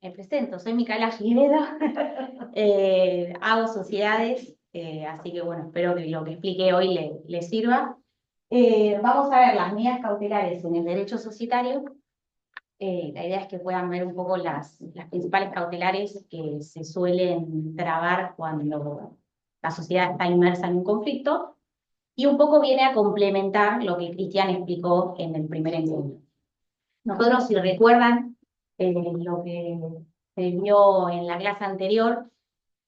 Me presento, soy Micaela Ginedo, hago sociedades, así que bueno, espero que lo que expliqué hoy le sirva. Vamos a ver las medidas cautelares en el derecho societario. La idea es que puedan ver un poco las principales cautelares que se suelen trabar cuando la sociedad está inmersa en un conflicto, y un poco viene a complementar lo que Cristian explicó en el primer encuentro. Nosotros, si recuerdan lo que se vio en la clase anterior,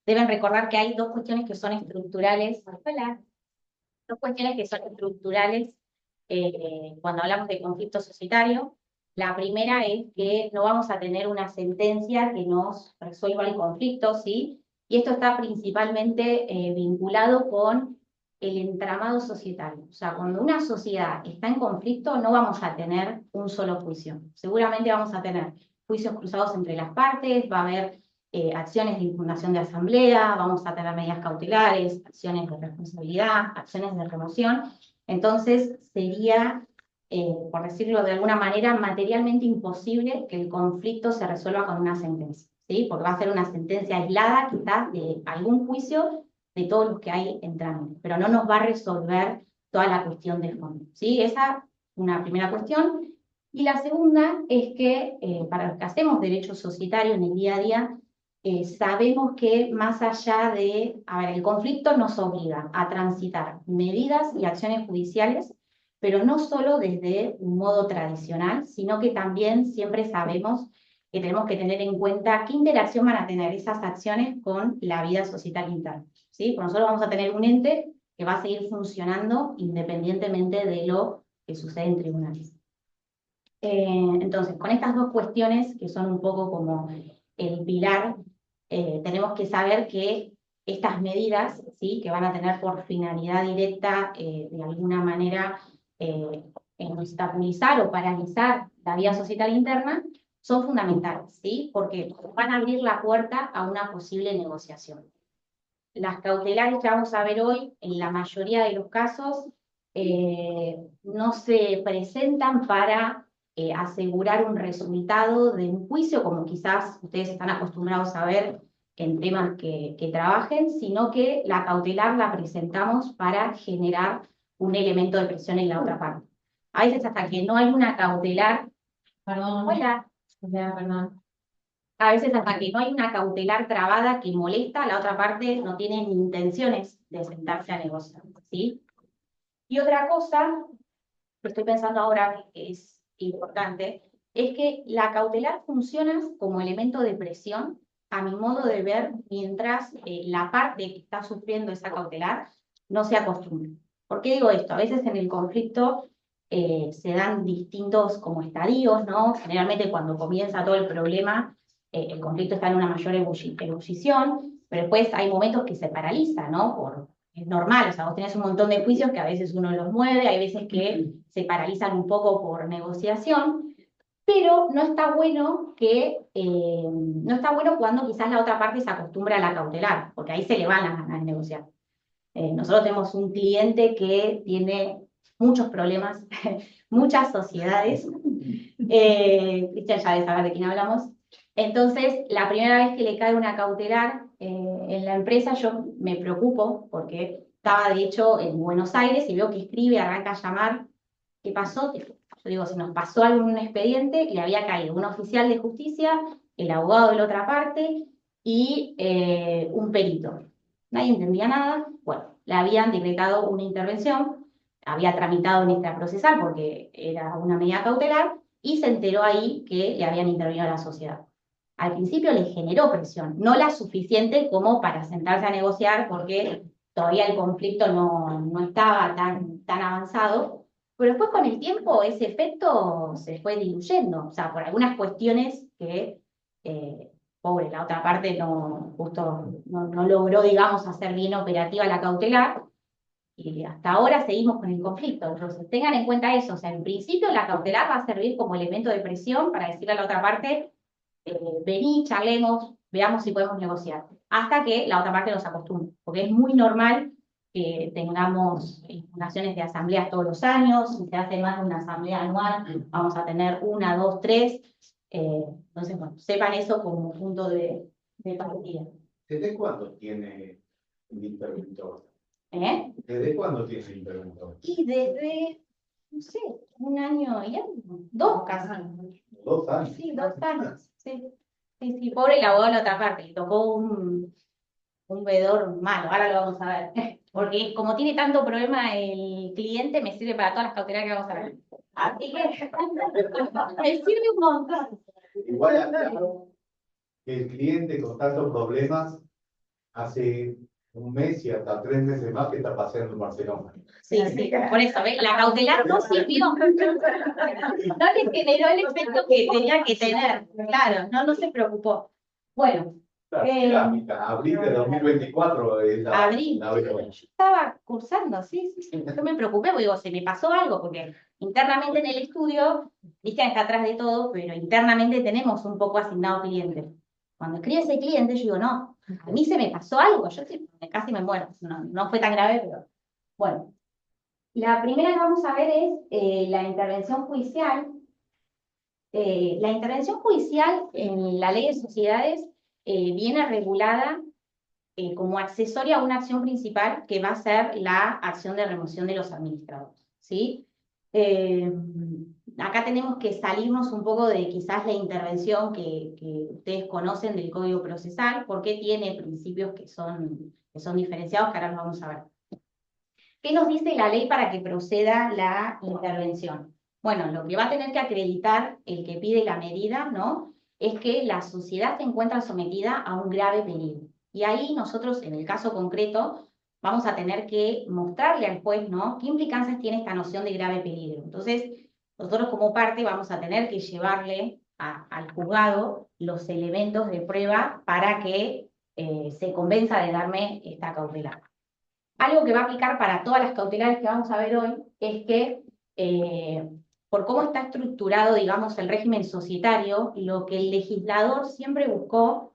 deben recordar que hay dos cuestiones que son estructurales. Hola. Dos cuestiones que son estructurales cuando hablamos de conflicto societario. La primera es que no vamos a tener una sentencia que nos resuelva el conflicto, ¿sí? Y esto está principalmente vinculado con el entramado societario. O sea, cuando una sociedad está en conflicto, no vamos a tener un solo juicio. Seguramente vamos a tener juicios cruzados entre las partes, va a haber acciones de impugnación de asamblea, vamos a tener medidas cautelares, acciones de responsabilidad, acciones de remoción. Entonces sería, por decirlo de alguna manera, materialmente imposible que el conflicto se resuelva con una sentencia, ¿sí? Porque va a ser una sentencia aislada, quizás de algún juicio de todos los que hay en trámite, pero no nos va a resolver toda la cuestión de fondo, ¿sí? Esa es una primera cuestión. Y la segunda es que para los que hacemos derecho societario en el día a día, sabemos que más allá de, a ver, el conflicto nos obliga a transitar medidas y acciones judiciales, pero no solo desde un modo tradicional, sino que también siempre sabemos que tenemos que tener en cuenta qué interacción van a tener esas acciones con la vida societaria interna, ¿sí? Porque nosotros vamos a tener un ente que va a seguir funcionando independientemente de lo que sucede en tribunales. Entonces, con estas dos cuestiones, que son un poco como el pilar, tenemos que saber que estas medidas, ¿sí?, que van a tener por finalidad directa, de alguna manera, eh, obstaculizar o paralizar la vía societaria interna, son fundamentales, ¿sí? Porque van a abrir la puerta a una posible negociación. Las cautelares que vamos a ver hoy, en la mayoría de los casos, no se presentan para asegurar un resultado de un juicio, como quizás ustedes están acostumbrados a ver en temas que trabajen, sino que la cautelar la presentamos para generar un elemento de presión en la otra parte. A veces hasta que no hay una cautelar. Perdón. Hola. Hola, perdón. A veces hasta que no hay una cautelar trabada que molesta, la otra parte no tiene ni intenciones de sentarse a negociar, ¿sí? Y otra cosa que estoy pensando ahora que es importante, es que la cautelar funciona como elemento de presión, a mi modo de ver, mientras la parte que está sufriendo esa cautelar no se acostumbre. ¿Por qué digo esto? A veces en el conflicto se dan distintos como estadios, ¿no? Generalmente cuando comienza todo el problema, el conflicto está en una mayor ebullición, pero después hay momentos que se paraliza, ¿no? Es normal, o sea, vos tenés un montón de juicios que a veces uno los mueve, hay veces que se paralizan un poco por negociación, pero no está bueno no está bueno cuando quizás la otra parte se acostumbra a la cautelar, porque ahí se le van las ganas de negociar. Nosotros tenemos un cliente que tiene muchos problemas, muchas sociedades. Cristian ya debe saber de quién hablamos. Entonces, la primera vez que le cae una cautelar en la empresa, yo me preocupo porque estaba de hecho en Buenos Aires y veo que escribe, arranca a llamar. ¿Qué pasó? Yo digo, si nos pasó algún expediente, le había caído un oficial de justicia, el abogado de la otra parte y un perito. Nadie entendía nada. Bueno, le habían decretado una intervención, había tramitado en extraprocesal porque era una medida cautelar, y se enteró ahí que le habían intervenido a la sociedad. Al principio le generó presión, no la suficiente como para sentarse a negociar porque todavía el conflicto no estaba tan avanzado, pero después con el tiempo ese efecto se fue diluyendo, o sea, por algunas cuestiones que, pobre, la otra parte justo no logró, digamos, hacer bien operativa la cautelar, y hasta ahora seguimos con el conflicto. Entonces, tengan en cuenta eso. O sea, en principio la cautelar va a servir como elemento de presión para decirle a la otra parte, vení, charlemos, veamos si podemos negociar. Hasta que la otra parte nos acostumbre. Porque es muy normal que tengamos impugnaciones de asambleas todos los años. Si se hace más de una asamblea anual, vamos a tener una, dos, tres. Entonces, bueno, sepan eso como punto de partida. ¿Desde cuándo tiene el interventor? ¿Eh? ¿Desde cuándo tiene el interventor? Y desde, no sé, un año y algo, dos casi. 2 años. Sí, 2 años, sí. Sí, sí, pobre el abogado de la otra parte, le tocó un veedor malo, ahora lo vamos a ver. Porque como tiene tanto problema el cliente, me sirve para todas las cautelares que vamos a ver. Así que me sirve un montón. Igual aclaro que el cliente con tantos problemas hace un mes y hasta 3 meses más que está paseando en Barcelona. Sí, sí, por eso, ¿ves? La cautelar no sirvió. No le generó el efecto que tenía que tener. Claro, no se preocupó. Bueno, Abril de 2024 es abril. la Yo estaba cursando, sí, sí, sí. Yo me preocupé, porque digo, se me pasó algo, porque internamente en el estudio, Cristian está atrás de todo, pero internamente tenemos un poco asignado clientes. Cuando escribe ese cliente, yo digo, no, a mí se me pasó algo, yo casi me muero. No fue tan grave, pero bueno. La primera que vamos a ver es la intervención judicial. La intervención judicial en la ley de sociedades viene regulada como accesoria a una acción principal que va a ser la acción de remoción de los administradores, ¿sí? Acá tenemos que salirnos un poco de quizás la intervención que ustedes conocen del Código Procesal, porque tiene principios que son diferenciados, que ahora los vamos a ver. ¿Qué nos dice la ley para que proceda la intervención? Bueno, lo que va a tener que acreditar el que pide la medida, ¿no? Es que la sociedad se encuentra sometida a un grave peligro. Y ahí nosotros, en el caso concreto, vamos a tener que mostrarle al juez, ¿no? ¿Qué implicancias tiene esta noción de grave peligro? Entonces, nosotros como parte vamos a tener que llevarle al juzgado los elementos de prueba para que se convenza de darme esta cautelar. Algo que va a aplicar para todas las cautelares que vamos a ver hoy es que, por cómo está estructurado, digamos, el régimen societario, lo que el legislador siempre buscó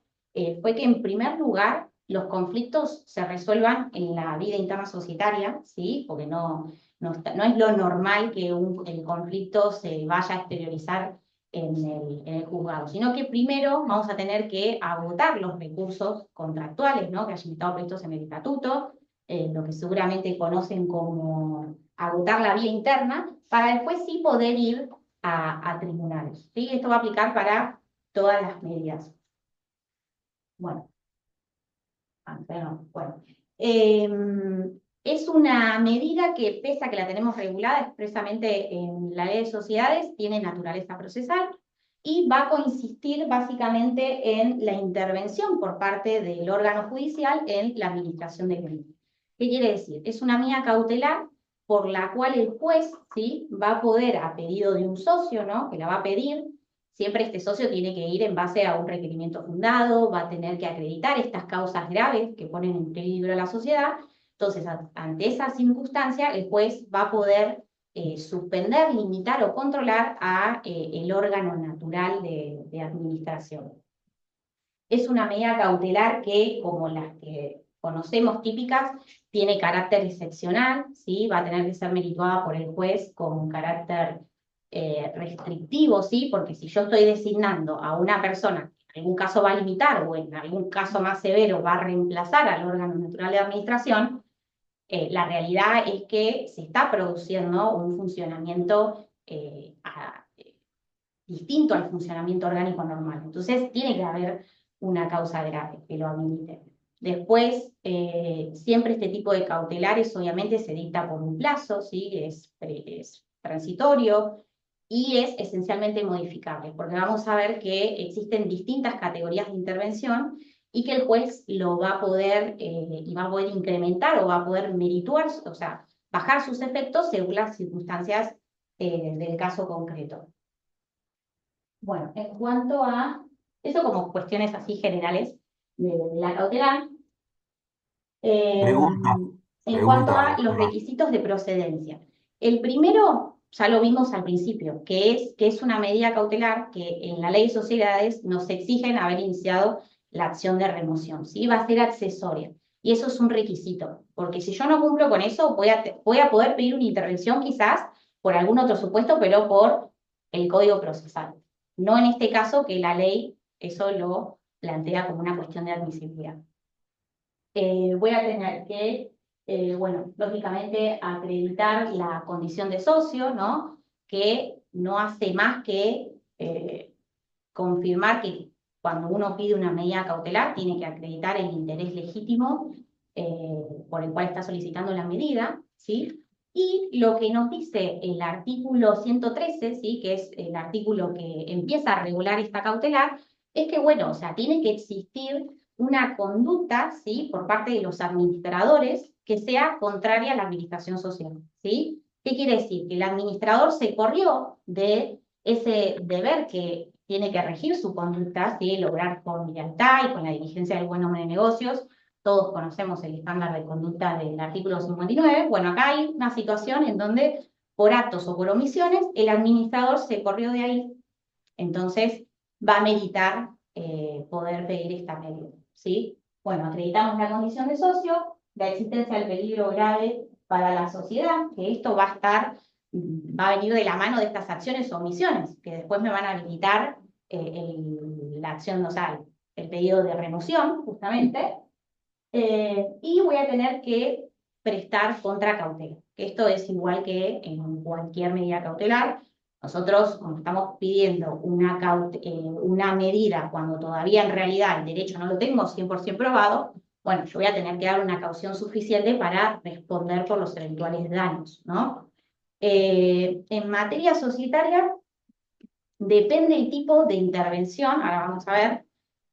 fue que, en primer lugar, los conflictos se resuelvan en la vida interna societaria, ¿sí? Porque no es lo normal que el conflicto se vaya a exteriorizar en el juzgado, sino que primero vamos a tener que agotar los recursos contractuales, ¿no? Que hayan estado previstos en el estatuto, lo que seguramente conocen como agotar la vía interna, para después sí poder ir a tribunales. ¿Sí? Esto va a aplicar para todas las medidas. Bueno, bueno. Es una medida que, pese a que la tenemos regulada expresamente en la ley de sociedades, tiene naturaleza procesal y va a consistir básicamente en la intervención por parte del órgano judicial en la administración del delito. ¿Qué quiere decir? Es una medida cautelar por la cual el juez, ¿sí?, va a poder, a pedido de un socio, ¿no?, que la va a pedir. Siempre este socio tiene que ir en base a un requerimiento fundado, va a tener que acreditar estas causas graves que ponen en peligro a la sociedad. Entonces, ante esa circunstancia, el juez va a poder suspender, limitar o controlar a el órgano natural de administración. Es una medida cautelar que, como las que conocemos típicas, tiene carácter excepcional, ¿sí? Va a tener que ser merituada por el juez con carácter restrictivo, ¿sí? Porque si yo estoy designando a una persona que en algún caso va a limitar o en algún caso más severo va a reemplazar al órgano natural de administración, la realidad es que se está produciendo un funcionamiento distinto al funcionamiento orgánico normal. Entonces, tiene que haber una causa grave que lo habilite. Después, siempre este tipo de cautelares obviamente se dicta por un plazo, ¿sí? Es transitorio y es esencialmente modificable, porque vamos a ver que existen distintas categorías de intervención y que el juez lo va a poder, y va a poder incrementar o va a poder merituar, o sea, bajar sus efectos según las circunstancias del caso concreto. Bueno, en cuanto a eso, como cuestiones así generales de la cautelar, Pregunta, en cuanto pregunta, a los requisitos de procedencia. El primero, ya lo vimos al principio, que es una medida cautelar que en la ley de sociedades nos exigen haber iniciado la acción de remoción, ¿sí? Va a ser accesoria. Y eso es un requisito, porque si yo no cumplo con eso, voy a poder pedir una intervención quizás por algún otro supuesto, pero por el Código Procesal. no en este caso que la ley eso lo plantea como una cuestión de admisibilidad. Voy a tener que, bueno, lógicamente acreditar la condición de socio, ¿no? Que no hace más que confirmar que cuando uno pide una medida cautelar tiene que acreditar el interés legítimo por el cual está solicitando la medida, ¿sí? Y lo que nos dice el artículo 113, ¿sí? Que es el artículo que empieza a regular esta cautelar, es que, bueno, o sea, tiene que existir una conducta, ¿sí? Por parte de los administradores que sea contraria a la administración social, ¿sí? ¿Qué quiere decir? Que el administrador se corrió de ese deber que tiene que regir su conducta, ¿sí? Lograr con lealtad y con la diligencia del buen hombre de negocios. Todos conocemos el estándar de conducta del artículo 59. Bueno, acá hay una situación en donde por actos o por omisiones el administrador se corrió de ahí. Entonces va a meritar poder pedir esta medida, ¿sí? Bueno, acreditamos la condición de socio, la existencia del peligro grave para la sociedad, que esto va a venir de la mano de estas acciones o omisiones, que después me van a habilitar la acción, o sea, el pedido de remoción, justamente, y voy a tener que prestar contracautela, que esto es igual que en cualquier medida cautelar. Nosotros, como estamos pidiendo una medida cuando todavía en realidad el derecho no lo tengo 100% probado, bueno, yo voy a tener que dar una caución suficiente para responder por los eventuales daños, ¿no? En materia societaria, depende el tipo de intervención, ahora vamos a ver,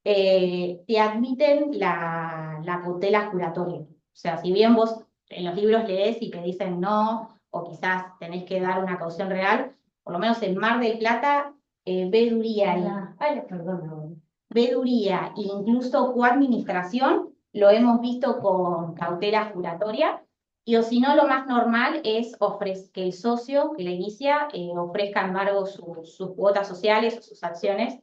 te admiten la cautela juratoria. O sea, si bien vos en los libros lees y te dicen no, o quizás tenés que dar una caución real, por lo menos en Mar del Plata, veeduría e incluso coadministración lo hemos visto con cautela juratoria, y o si no, lo más normal es que el socio que la inicia ofrezca en embargo sus cuotas sociales o sus acciones,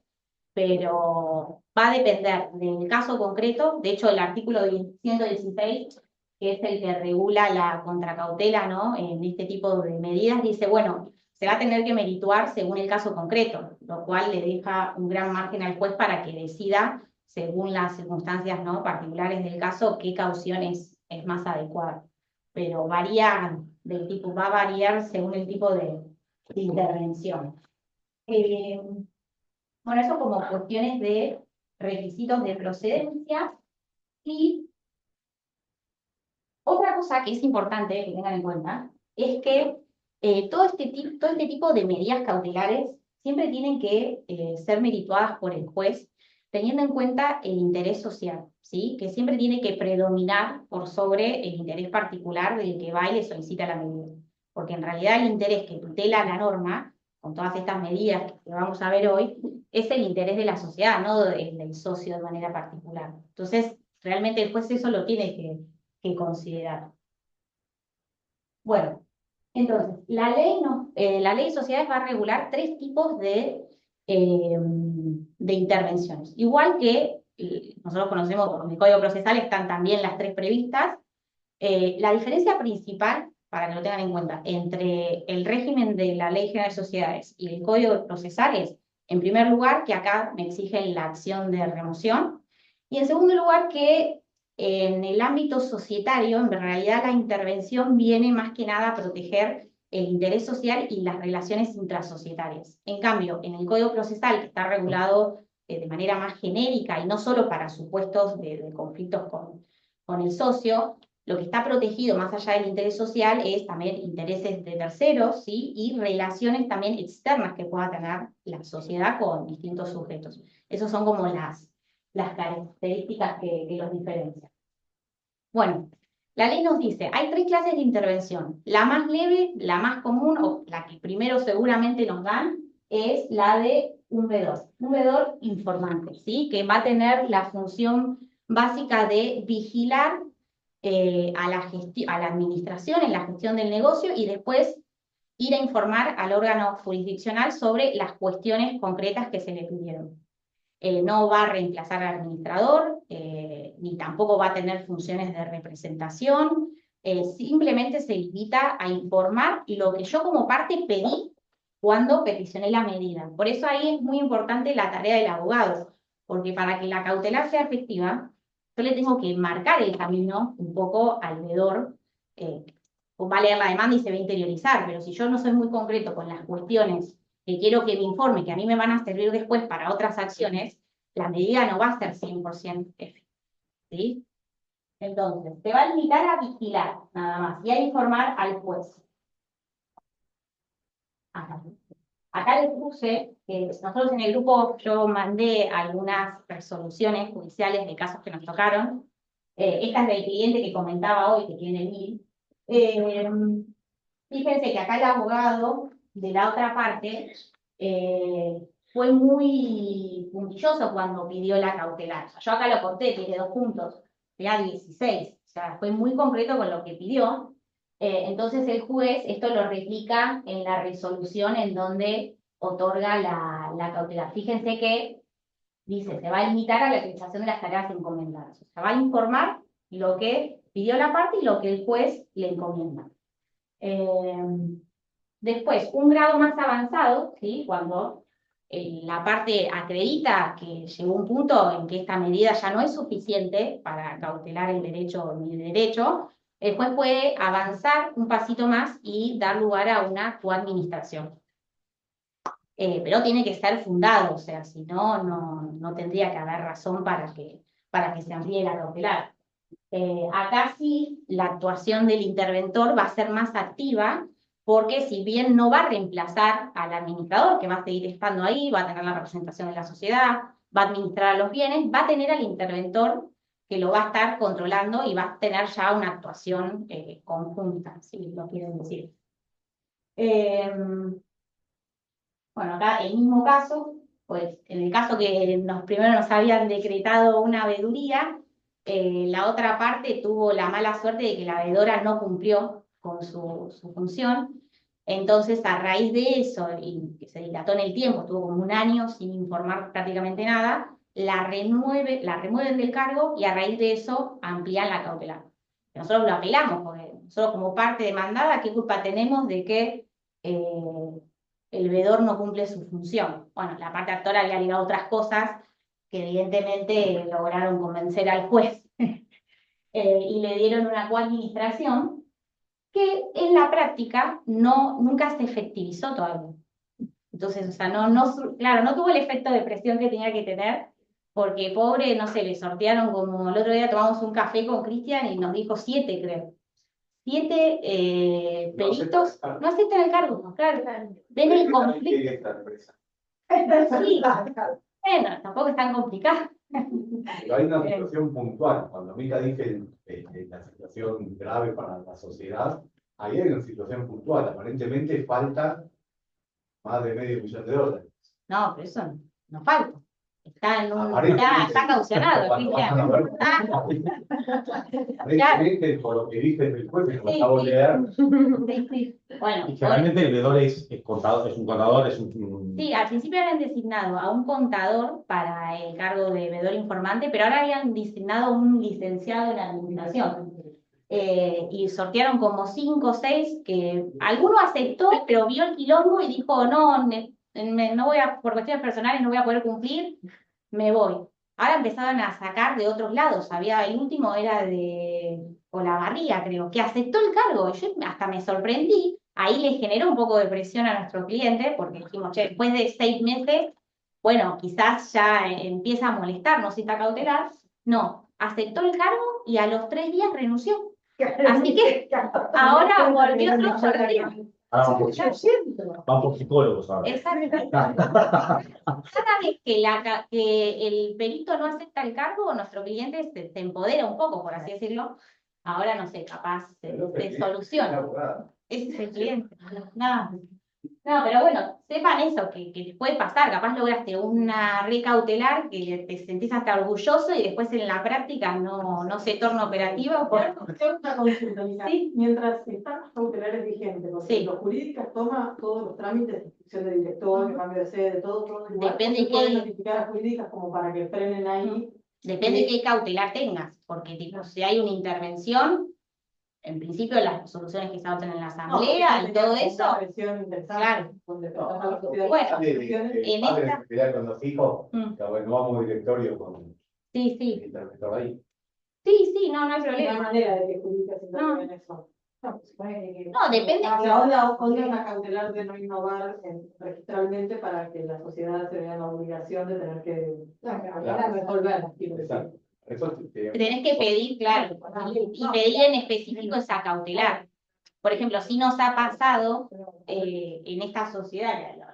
pero va a depender del caso concreto. De hecho, el artículo 116, que es el que regula la contracautela, ¿no? En este tipo de medidas, dice, bueno, se va a tener que merituar según el caso concreto, lo cual le deja un gran margen al juez para que decida, según las circunstancias, ¿no? Particulares del caso, qué caución es más adecuada. Pero varía del tipo, va a variar según el tipo de intervención. Bueno, eso como cuestiones de requisitos de procedencia. Y otra cosa que es importante que tengan en cuenta es que todo este tipo de medidas cautelares siempre tienen que ser merituadas por el juez, teniendo en cuenta el interés social, ¿sí? Que siempre tiene que predominar por sobre el interés particular del que va y le solicita la medida. Porque en realidad el interés que tutela la norma, con todas estas medidas que vamos a ver hoy, es el interés de la sociedad, no del socio de manera particular. Entonces, realmente el juez eso lo tiene que considerar. Bueno, entonces, la ley de sociedades va a regular tres tipos de intervenciones. Igual que nosotros conocemos en el Código Procesal, están también las tres previstas. La diferencia principal, para que lo tengan en cuenta, entre el régimen de la Ley General de Sociedades y el Código Procesal es, en primer lugar, que acá me exigen la acción de remoción, y en segundo lugar, que en el ámbito societario, en realidad la intervención viene más que nada a proteger el interés social y las relaciones intrasocietarias. En cambio, en el Código Procesal, que está regulado de manera más genérica y no solo para supuestos de conflictos con el socio, lo que está protegido más allá del interés social es también intereses de terceros, ¿sí? Y relaciones también externas que pueda tener la sociedad con distintos sujetos. Esas son como las características que los diferencian. Bueno, la ley nos dice, hay tres clases de intervención. La más leve, la más común, o la que primero seguramente nos dan, es la de un veedor informante, ¿sí? Que va a tener la función básica de vigilar a la administración en la gestión del negocio y después ir a informar al órgano jurisdiccional sobre las cuestiones concretas que se le pidieron. No va a reemplazar al administrador, ni tampoco va a tener funciones de representación, simplemente se limita a informar lo que yo como parte pedí cuando peticioné la medida. Por eso ahí es muy importante la tarea del abogado, porque para que la cautelar sea efectiva, yo le tengo que marcar el camino un poco al veedor, va a leer la demanda y se va a interiorizar, pero si yo no soy muy concreto con las cuestiones que quiero que me informe, que a mí me van a servir después para otras acciones, la medida no va a ser 100% efectiva, ¿sí? Entonces, te va a limitar a vigilar, nada más, y a informar al juez. Acá les puse que nosotros en el grupo, yo mandé algunas resoluciones judiciales de casos que nos tocaron. Esta es del cliente que comentaba hoy, que tiene 1000. Fíjense que acá el abogado de la otra parte fue muy puntilloso cuando pidió la cautelar. O sea, yo acá lo corté, tiene 2 puntos, ya 16. O sea, fue muy concreto con lo que pidió. Entonces el juez esto lo replica en la resolución en donde otorga la cautelar. Fíjense que dice, se va a limitar a la realización de las tareas encomendadas. O sea, va a informar lo que pidió la parte y lo que el juez le encomienda. Después, un grado más avanzado, ¿sí? Cuando la parte acredita que llegó un punto en que esta medida ya no es suficiente para cautelar el derecho ni el derecho, el juez puede avanzar un pasito más y dar lugar a una coadministración. Pero tiene que ser fundado, o sea, si no, no tendría que haber razón para que se amplíe la cautelar. Acá sí, la actuación del interventor va a ser más activa, porque si bien no va a reemplazar al administrador, que va a seguir estando ahí, va a tener la representación de la sociedad, va a administrar los bienes, va a tener al interventor que lo va a estar controlando y va a tener ya una actuación conjunta, si lo quieren decir. Bueno, acá el mismo caso, pues en el caso que primero nos habían decretado una veeduría, la otra parte tuvo la mala suerte de que la veedora no cumplió con su función. Entonces, a raíz de eso, y que se dilató en el tiempo, tuvo como un año sin informar prácticamente nada, la remueven del cargo y a raíz de eso amplían la cautelar. Nosotros lo apelamos, porque nosotros como parte demandada, ¿qué culpa tenemos de que el veedor no cumple su función? Bueno, la parte actora había ligado otras cosas que evidentemente lograron convencer al juez y le dieron una coadministración que en la práctica nunca se efectivizó todavía. Entonces, o sea, claro, no tuvo el efecto de presión que tenía que tener, porque pobre, no sé, le sortearon como el otro día tomamos un café con Cristian y nos dijo 7, creo. 7 peritos no aceptan el cargo, claro. Ven el conflicto. Sí, bueno, tampoco es tan complicado. Pero hay una situación puntual. Cuando Mica dice la situación grave para la sociedad, ahí hay una situación puntual. Aparentemente falta más de $500,000. No, pero eso no falta. Está Aparentemente, caucionado, aparentemente, por lo que dice el juez, que lo acabo de leer. Sí. Bueno, y generalmente el veedor es contador, es un contador, es un... Sí, al principio habían designado a un contador para el cargo de veedor informante, pero ahora habían designado un licenciado en administración. Y sortearon como 5 o 6, que alguno aceptó, pero vio el quilombo y dijo, no, no voy por cuestiones personales no voy a poder cumplir, me voy. Ahora empezaron a sacar de otros lados. El último era de Olavarría, creo, que aceptó el cargo. Yo hasta me sorprendí. Ahí le generó un poco de presión a nuestro cliente, porque dijimos, che, después de 6 meses, bueno, quizás ya empieza a molestarnos esta cautelar. No, aceptó el cargo y a los 3 días renunció. Así que ahora volvió otro sorteo. Van por psicólogos ahora. Exacto. Cada vez que el perito no acepta el cargo, nuestro cliente se empodera un poco, por así decirlo. Ahora no sé, capaz se soluciona. Ese es el cliente. No, pero bueno, sepan eso, que puede pasar. Capaz lograste una recautelar que te sentís hasta orgulloso y después en la práctica no se torna operativa. Una consulta, Sí. Mientras están los cautelares vigentes, Sí. los jurídicos toma todos los trámites de inscripción de director, cambio de sede, todo igual. Depende ¿O se pueden que- notificar a jurídicas como para que frenen ahí? Depende de qué cautelar tengas, porque tipo, si hay una intervención, en principio las resoluciones que se adoptan en la asamblea y todo eso, claro. Bueno, en esta... pelear con los hijos, Mm. que bueno, vamos al directorio con Sí, sí. el interventor ahí. Sí, no hay No hay problema. manera de que judica se No. en eso. No, se supone que. No, depende. La onda cautelar de no innovar registralmente para que la sociedad se vea la obligación de tener que resolver. Exacto. Eso Tenés que pedir, claro, y pedir en específico esa cautelar. Por ejemplo, si nos ha pasado en esta sociedad, que lo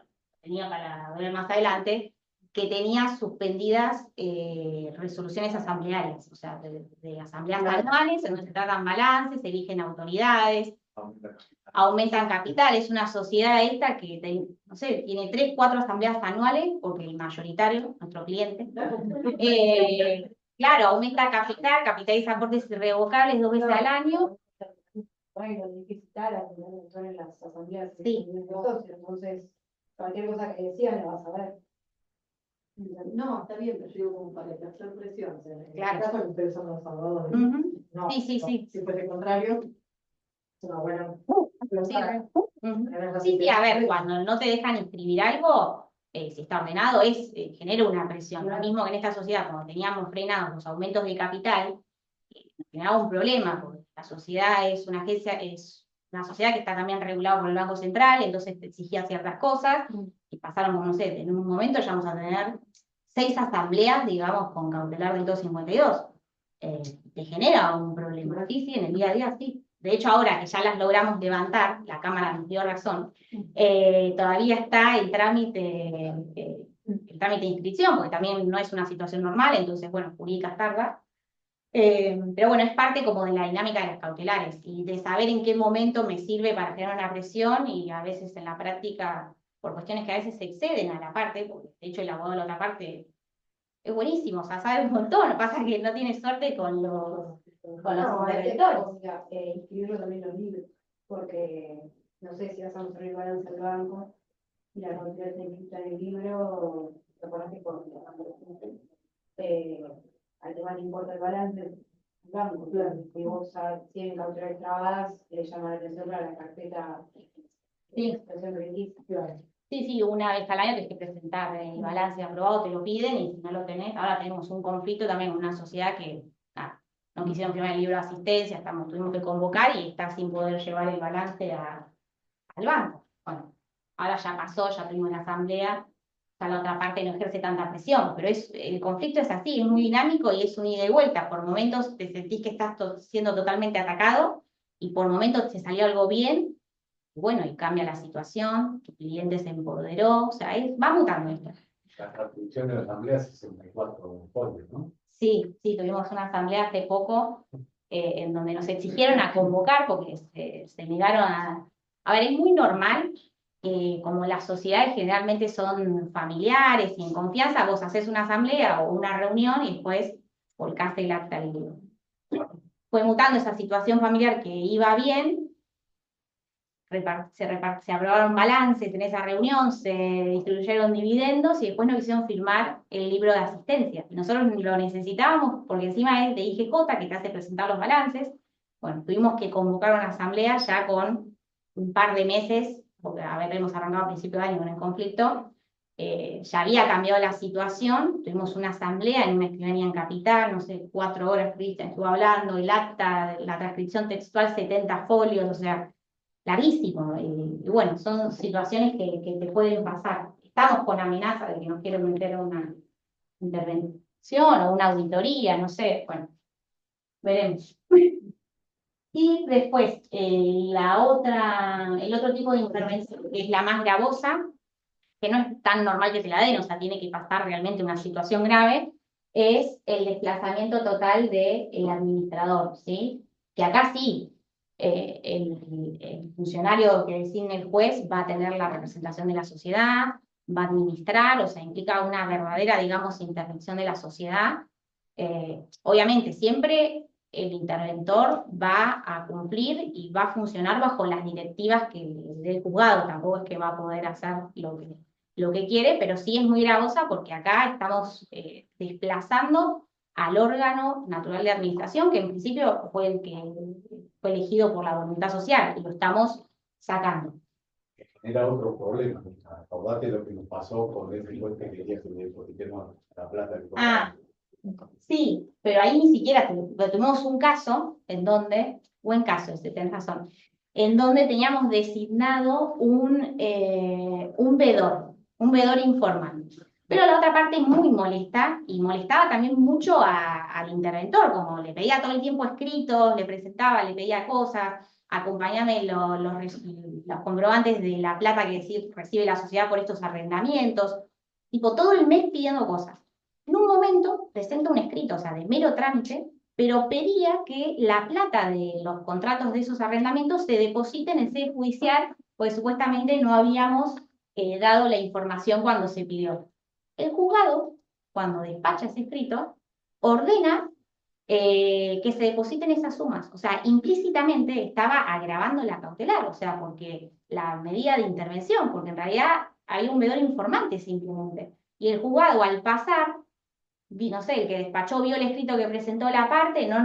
tenía para ver más adelante, que tenía suspendidas resoluciones asamblearias, o sea, de asambleas anuales, en donde se tratan balances, se eligen autoridades, aumentan capital. Es una sociedad esta que, no sé, tiene 3, 4 asambleas anuales, porque el mayoritario, nuestro cliente, claro, aumenta capital, capitaliza aportes irrevocables 2 veces al año. Bueno, hay que citar a en las asambleas Sí. de socios, entonces cualquier cosa que decían la vas a ver. No, está bien, pero yo digo como para ejercer presión. O sea, en Claro. este caso ustedes son los salvadores. Ujú. No, Sí. si fuese el contrario, no, bueno. Sí. Sí, a ver, cuando no te dejan inscribir algo, si está ordenado, genera una presión. Lo mismo que en esta sociedad, cuando teníamos frenados los aumentos de capital, nos generaba un problema, porque la sociedad es una agencia, es una sociedad que está también regulada por el Banco Central, entonces te exigía ciertas cosas, y pasaron, no sé, en un momento ya vamos a tener 6 asambleas, digamos, con cautelar del 252. Te genera un problema. Sí, en el día a día sí. De hecho, ahora que ya las logramos levantar, la Cámara nos dio razón, todavía está el trámite de inscripción, porque también no es una situación normal, entonces, bueno, jurídicas tarda. Pero bueno, es parte como de la dinámica de las cautelares y de saber en qué momento me sirve para generar una presión y a veces en la práctica, por cuestiones que a veces se exceden a la parte, porque de hecho el abogado de la otra parte es buenísimo, o sea, sabe un montón, pasa que no tiene suerte con los interventores. O sea, inscribirlo también en los libros, porque no sé si vas a mostrar el balance al banco y la cantidad está inscrita en el libro, te acuerdas que al tema le importa el balance del banco, y vos tienen cautelares trabadas, le llama la atención para la carpeta de expresión crediticia. Sí, una vez al año tienes que presentar el balance aprobado, te lo piden y si no lo tenés, ahora tenemos un conflicto también con una sociedad que no quisieron firmar el libro de asistencia, tuvimos que convocar y está sin poder llevar el balance al banco. Bueno, ahora ya pasó, ya tuvimos la asamblea, ya la otra parte no ejerce tanta presión, pero el conflicto es así, es muy dinámico y es un ida y vuelta. Por momentos te sentís que estás siendo totalmente atacado y por momentos te salió algo bien. Bueno, y cambia la situación, tu cliente se empoderó, o sea, va mutando esto. La atribución de la asamblea es 64 folios, ¿no? Sí, tuvimos una asamblea hace poco en donde nos exigieron a convocar porque se negaron a... A ver, es muy normal, como las sociedades generalmente son familiares y en confianza, vos haces una asamblea o una reunión y después volcaste el acta al libro. Fue mutando esa situación familiar que iba bien, se aprobaron balances en esa reunión, se distribuyeron dividendos y después nos hicieron firmar el libro de asistencia. Nosotros lo necesitábamos porque encima es de IGJ que te hace presentar los balances. Bueno, tuvimos que convocar una asamblea ya con un par de meses, porque hemos arrancado a principio de año con el conflicto, ya había cambiado la situación, tuvimos una asamblea en una escribanía en Capital, no sé, 4 horas Cristian estuvo hablando, el acta, la transcripción textual, 70 folios, o sea, larguísimo. Y bueno, son situaciones que te pueden pasar. Estamos con amenaza de que nos quieren meter una intervención o una auditoría, no sé, bueno, veremos. Y después, el otro tipo de intervención, que es la más gravosa, que no es tan normal que te la den, o sea, tiene que pasar realmente una situación grave, es el desplazamiento total del administrador, ¿sí? Que acá sí, el funcionario que designe el juez va a tener la representación de la sociedad, va a administrar, o sea, implica una verdadera, digamos, intervención de la sociedad. Obviamente, siempre el interventor va a cumplir y va a funcionar bajo las directivas del juzgado, tampoco es que va a poder hacer lo que quiere, pero sí es muy gravosa porque acá estamos desplazando al órgano natural de administración, que en principio fue el que fue elegido por la voluntad social y lo estamos sacando. Era otro problema. Acordate lo que nos pasó con ese juez que quería que le depositemos la plata. Ah, sí, pero ahí ni siquiera tuvimos un caso en donde, buen caso ese, tenés razón, en donde teníamos designado un vedor informal. Pero la otra parte muy molesta, y molestaba también mucho al interventor, como le pedía todo el tiempo escritos, le presentaba, le pedía cosas, acompáñame los comprobantes de la plata que recibe la sociedad por estos arrendamientos, tipo todo el mes pidiendo cosas. En un momento presenta un escrito, o sea, de mero trámite, pero pedía que la plata de los contratos de esos arrendamientos se deposite en el sede judicial, pues supuestamente no habíamos dado la información cuando se pidió. El juzgado, cuando despacha ese escrito, ordena que se depositen esas sumas. O sea, implícitamente estaba agravando la cautelar, o sea, porque la medida de intervención, porque en realidad había un vedor informante simplemente. Y el juzgado, al pasar, no sé, el que despachó vio el escrito que presentó la parte, no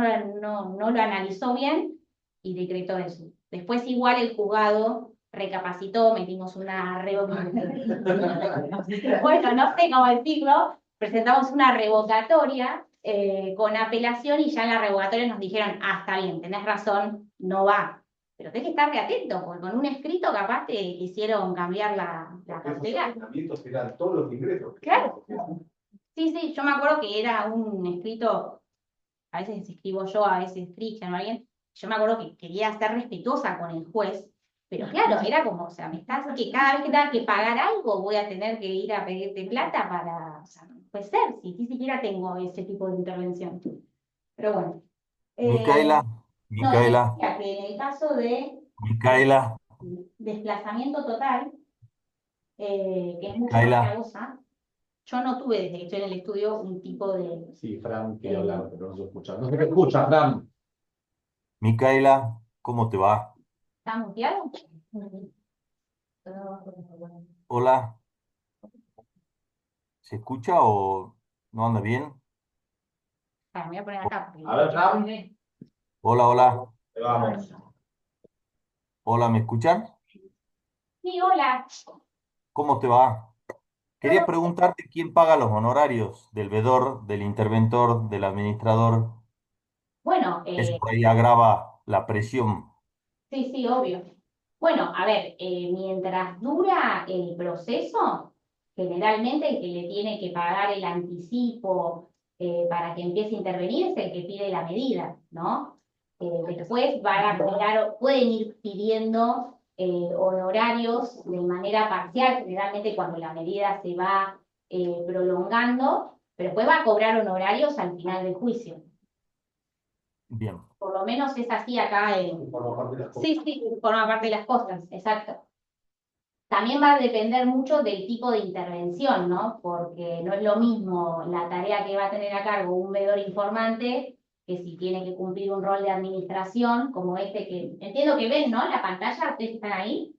lo analizó bien y decretó eso. Después igual el juzgado recapacitó, metimos una revocatoria. Bueno, no sé cómo decirlo, presentamos una revocatoria con apelación y ya en la revocatoria nos dijeron, ah, está bien, tenés razón, no va. Pero tenés que estar atento, porque con un escrito capaz te hicieron cambiar la Esos cautelar. arrendamientos eran todos los ingresos. Claro. Sí, yo me acuerdo que era un escrito, a veces escribo yo, a veces Cristian o alguien, yo me acuerdo que quería ser respetuosa con el juez, pero claro, era como, o sea, me estás que cada vez que tenga que pagar algo voy a tener que ir a pedirte plata para, o sea, no puede ser, si ni siquiera tengo ese tipo de intervención. Pero bueno. Micaela, No, te Micaela, decía que en el caso de Micaela, desplazamiento total, que es mucho más Micaela, gravosa, yo no tuve desde que estoy en el estudio un tipo de... Sí, Fran quiere hablar, pero no se escucha. No se escucha, Fran. Micaela, ¿cómo te va? ¿Está muteado? Hola, ¿se escucha o no anda bien? Me voy a poner acá. A ver, Fran. Hola, hola, Ahí vamos. hola, ¿me escuchan? Sí, hola. ¿Cómo te va? Quería preguntarte quién paga los honorarios del vedor, del interventor, del administrador. Bueno, Eso por ahí agrava la presión. sí, obvio. Bueno, a ver, mientras dura el proceso, generalmente el que le tiene que pagar el anticipo para que empiece a intervenir es el que pide la medida, ¿no? Después van a cobrar, pueden ir pidiendo honorarios de manera parcial, generalmente cuando la medida se va prolongando, pero después va a cobrar honorarios al final del juicio. Bien, Por lo menos es así acá en... Forma parte de las cosas. Sí, forma parte de las costas, exacto. También va a depender mucho del tipo de intervención, ¿no? Porque no es lo mismo la tarea que va a tener a cargo un vedor informante que si tiene que cumplir un rol de administración como este que... Entiendo que ven, ¿no? La pantalla, ustedes están ahí.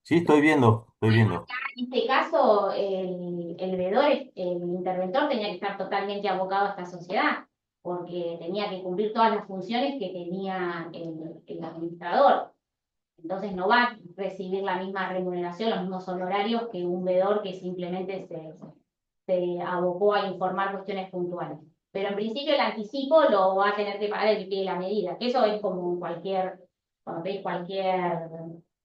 sí, estoy viendo, estoy viendo. En este caso, el vedor, el interventor tenía que estar totalmente abocado a esta sociedad, porque tenía que cumplir todas las funciones que tenía el administrador. Entonces no va a recibir la misma remuneración, los mismos honorarios que un vedor que simplemente se abocó a informar cuestiones puntuales. Pero en principio el anticipo lo va a tener que pagar el que pide la medida, que eso es como cuando pedís cualquier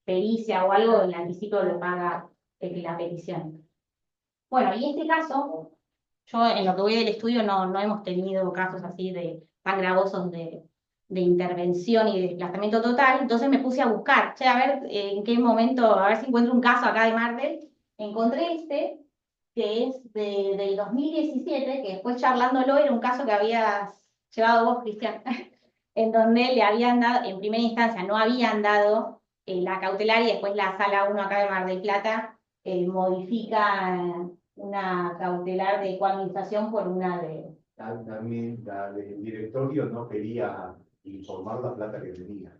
pericia o algo, el anticipo lo paga el que la petición. Bueno, y en este caso, yo en lo que voy del estudio no hemos tenido casos así tan gravosos de intervención y de desplazamiento total, entonces me puse a buscar, a ver en qué momento, a ver si encuentro un caso acá de Marvel. Encontré este, que es del 2017, que después charlándolo era un caso que habías llevado vos, Cristian, en donde le habían dado, en primera instancia no habían dado la cautelar y después la sala 1 acá de Mar del Plata modifica una cautelar de coadministración por una de... También la del directorio no quería informar la plata que tenía.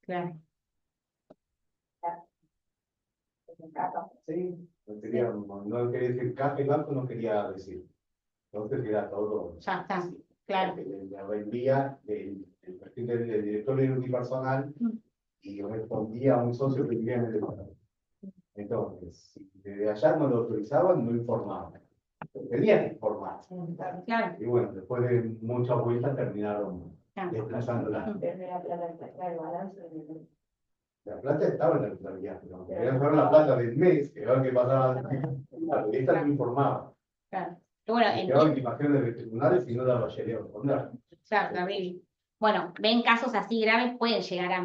Claro. Sí, no quería decir, el banco no quería decir. Entonces era todo. Ya está, claro. La vendía, el perfil del director era unipersonal y respondía a un socio que vivía en el departamento. Entonces, si desde allá no lo autorizaban, no informaban. Tenía que informar. Claro, Y bueno, después de muchas vueltas terminaron claro. desplazándola. Desde la plata está el balance. La plata estaba en la totalidad, pero querían saber la plata del mes, que ver qué pasaba. Claro, y esta no informaba. Claro. Y bueno, Quedaban intimaciones de tribunales y no daba llegué a responder. claro, terrible. Bueno, ven casos así graves, pueden llegar a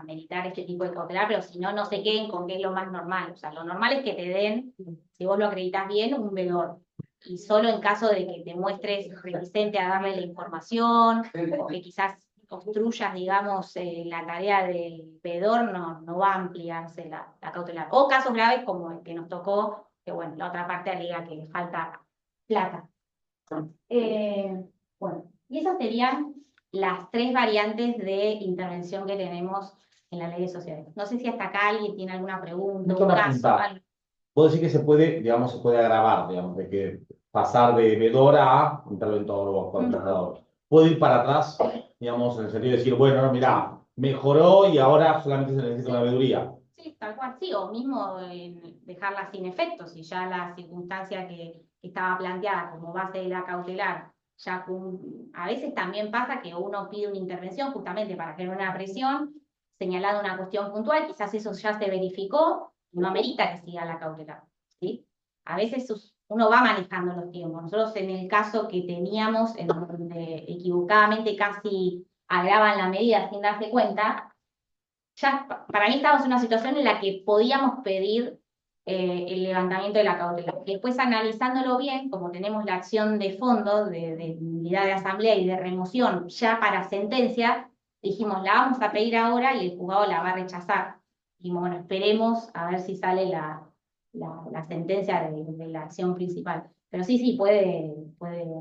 meritar este tipo de cautelar, pero si no, no se queden con que es lo más normal. O sea, lo normal es que te den, si vos lo acreditas bien, un vedor. Y solo en caso de que te muestres reticente a darle la información, o que quizás obstruyas, digamos, la tarea del vedor, no va a ampliarse la cautelar. O casos graves como el que nos tocó, que bueno, la otra parte alega que le falta plata. Bueno, y esas serían las tres variantes de intervención que tenemos en la ley de sociedades. No sé si hasta acá alguien tiene alguna pregunta, Justo un una caso, pregunta. algo. Puedo decir que se puede, digamos, se puede agravar, digamos, de que pasar de vedor a interventor o coordinador. Puedo ir para atrás, digamos, en el sentido de decir, bueno, no, mira, mejoró y ahora solamente se necesita una veeduría. Sí, tal cual, sí, o mismo dejarla sin efecto, si ya la circunstancia que estaba planteada como base de la cautelar, ya a veces también pasa que uno pide una intervención justamente para generar una presión, señalada una cuestión puntual, quizás eso ya se verificó, no amerita que siga la cautelar, ¿sí? A veces uno va manejando los tiempos. Nosotros en el caso que teníamos, en donde equivocadamente casi agravan la medida sin darse cuenta, ya para mí estábamos en una situación en la que podíamos pedir el levantamiento de la cautela. Después, analizándolo bien, como tenemos la acción de fondo, de unidad de asamblea y de remoción ya para sentencia, dijimos, la vamos a pedir ahora y el juzgado la va a rechazar. Dijimos, bueno, esperemos a ver si sale la sentencia de la acción principal. Pero sí, puede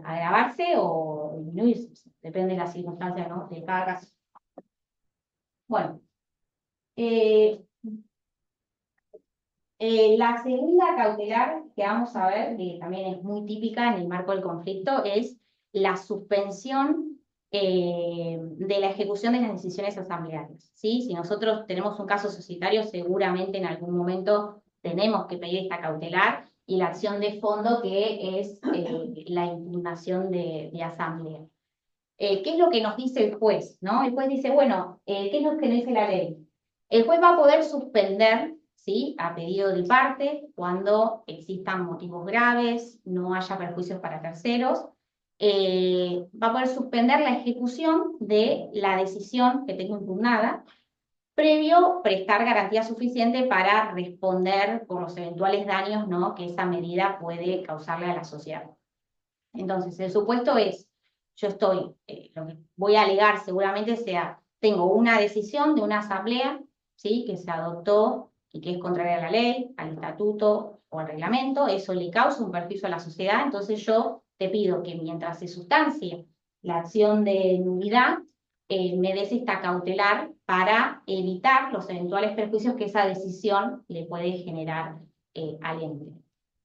agravarse o disminuirse, depende de las circunstancias, ¿no?, de cada caso. Bueno. La segunda cautelar que vamos a ver, que también es muy típica en el marco del conflicto, es la suspensión de la ejecución de las decisiones asamblearias, ¿sí? Si nosotros tenemos un caso societario, seguramente en algún momento tenemos que pedir esta cautelar y la acción de fondo, que es la impugnación de asamblea. ¿Qué es lo que nos dice el juez, ¿no? El juez dice, bueno, ¿qué es lo que nos dice la ley? El juez va a poder suspender, ¿sí?, a pedido de parte, cuando existan motivos graves, no haya perjuicios para terceros, va a poder suspender la ejecución de la decisión que tenga impugnada, previo prestar garantía suficiente para responder por los eventuales daños, ¿no?, que esa medida puede causarle a la sociedad. Entonces, el supuesto es, yo lo que voy a alegar seguramente sea, tengo una decisión de una asamblea, ¿sí?, que se adoptó y que es contraria a la ley, al estatuto o al reglamento, eso le causa un perjuicio a la sociedad, entonces yo te pido que mientras se sustancie la acción de nulidad, me des esta cautelar para evitar los eventuales perjuicios que esa decisión le puede generar al ente.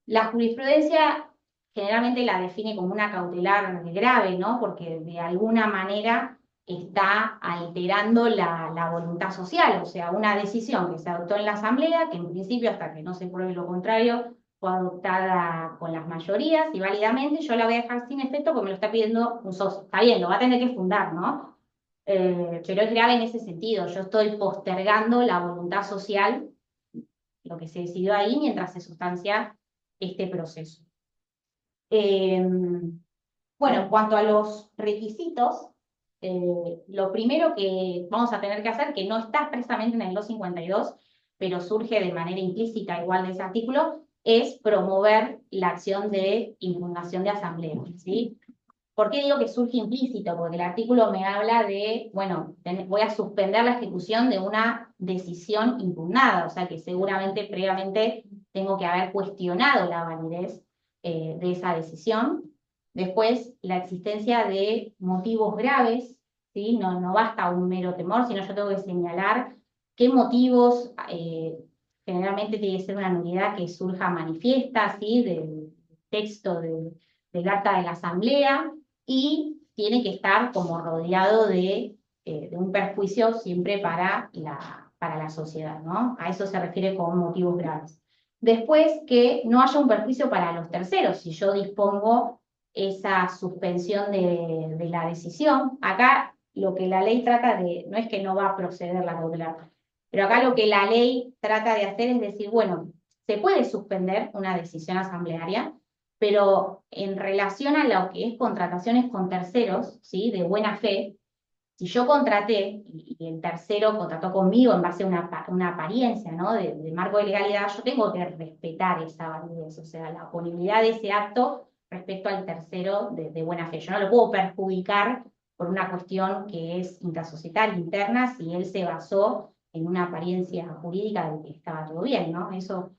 La jurisprudencia generalmente la define como una cautelar grave, ¿no?, porque de alguna manera está alterando la voluntad social, o sea, una decisión que se adoptó en la asamblea, que en principio, hasta que no se pruebe lo contrario, fue adoptada con las mayorías y válidamente, yo la voy a dejar sin efecto porque me lo está pidiendo un socio. Está bien, lo va a tener que fundar, ¿no? Pero es grave en ese sentido, yo estoy postergando la voluntad social, lo que se decidió ahí, mientras se sustancia este proceso. Bueno, en cuanto a los requisitos, lo primero que vamos a tener que hacer, que no está expresamente en el 252, pero surge de manera implícita igual de ese artículo, es promover la acción de impugnación de asamblea, ¿sí? ¿Por qué digo que surge implícito? Porque el artículo me habla de, bueno, voy a suspender la ejecución de una decisión impugnada, o sea que seguramente previamente tengo que haber cuestionado la validez de esa decisión. Después, la existencia de motivos graves, ¿sí? No basta un mero temor, sino yo tengo que señalar qué motivos, generalmente tiene que ser una nulidad que surja manifiesta, ¿sí?, del texto del acta de la asamblea, y tiene que estar como rodeado de un perjuicio siempre para la sociedad, ¿no? A eso se refiere con motivos graves. Después, que no haya un perjuicio para los terceros, si yo dispongo esa suspensión de la decisión. Acá lo que la ley trata de, no es que no va a proceder la cautelar, pero acá lo que la ley trata de hacer es decir, bueno, se puede suspender una decisión asamblearia, pero en relación a lo que es contrataciones con terceros, ¿sí? De buena fe, si yo contraté y el tercero contrató conmigo en base a una apariencia, ¿no? de marco de legalidad, yo tengo que respetar esa validez, o sea, la oponibilidad de ese acto respecto al tercero de buena fe. Yo no lo puedo perjudicar por una cuestión que es intrasocietaria, interna, si él se basó en una apariencia jurídica de que estaba todo bien, ¿no? Eso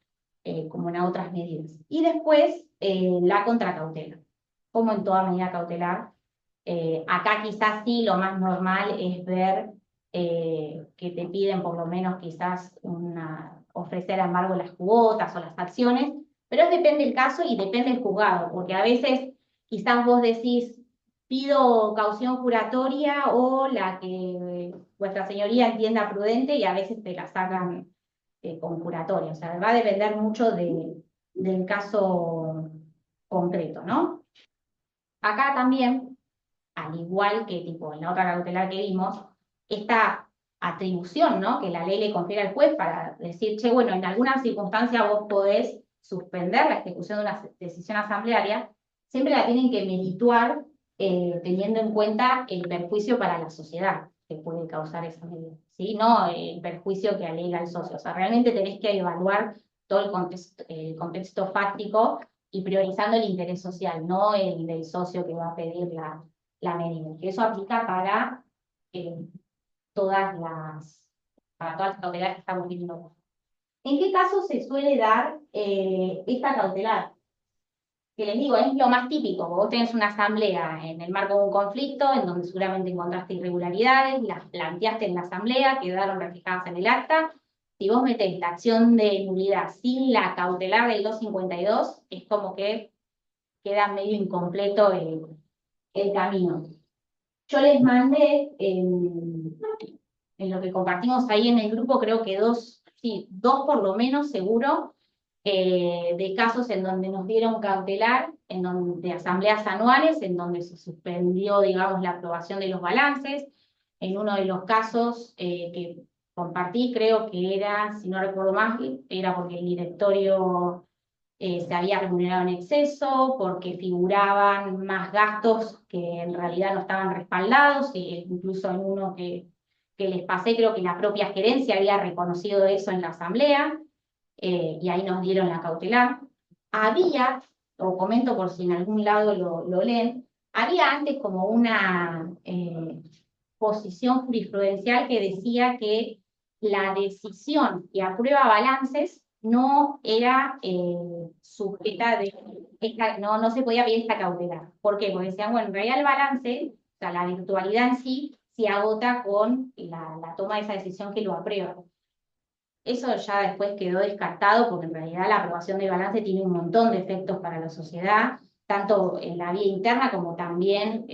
como en otras medidas. Y después, la contracautela. Como en toda medida cautelar, acá quizás sí lo más normal es ver que te piden por lo menos quizás ofrecer a embargo las cuotas o las acciones, pero depende del caso y depende del juzgado, porque a veces quizás vos decís, pido caución juratoria o la que vuestra señoría entienda prudente y a veces te la sacan con juratoria. O sea, va a depender mucho del caso concreto, ¿no? Acá también, al igual que tipo en la otra cautelar que vimos, esta atribución, ¿no? Que la ley le confiere al juez para decir, che, bueno, en alguna circunstancia vos podés suspender la ejecución de una decisión asamblearia, siempre la tienen que merituar teniendo en cuenta el perjuicio para la sociedad que puede causar esa medida, ¿sí? No el perjuicio que alega el socio. O sea, realmente tenés que evaluar todo el contexto fáctico y priorizando el interés social, no el del socio que va a pedir la medida. Que eso aplica para eh, para todas las cautelares que estamos viendo. ¿En qué caso se suele dar esta cautelar? Que les digo, es lo más típico. Vos tenés una asamblea en el marco de un conflicto, en donde seguramente encontraste irregularidades, las planteaste en la asamblea, quedaron reflejadas en el acta. Si vos metés la acción de nulidad sin la cautelar del 252, es como que queda medio incompleto el camino. Yo les mandé en lo que compartimos ahí en el grupo, creo que dos por lo menos seguro, de casos en donde nos dieron cautelar, de asambleas anuales, en donde se suspendió, digamos, la aprobación de los balances. En uno de los casos que compartí, creo que era, si no recuerdo mal, era porque el directorio se había remunerado en exceso, porque figuraban más gastos que en realidad no estaban respaldados, e incluso en uno que les pasé, creo que la propia gerencia había reconocido eso en la asamblea, y ahí nos dieron la cautelar. Había, o comento por si en algún lado lo leen, había antes como una posición jurisprudencial que decía que la decisión que aprueba balances no era sujeta no se podía pedir esta cautelar. ¿Por qué? Porque decían, bueno, en realidad el balance, o sea, la virtualidad en sí, se agota con la toma de esa decisión que lo aprueba. Eso ya después quedó descartado porque en realidad la aprobación del balance tiene un montón de efectos para la sociedad, tanto en la vía interna como también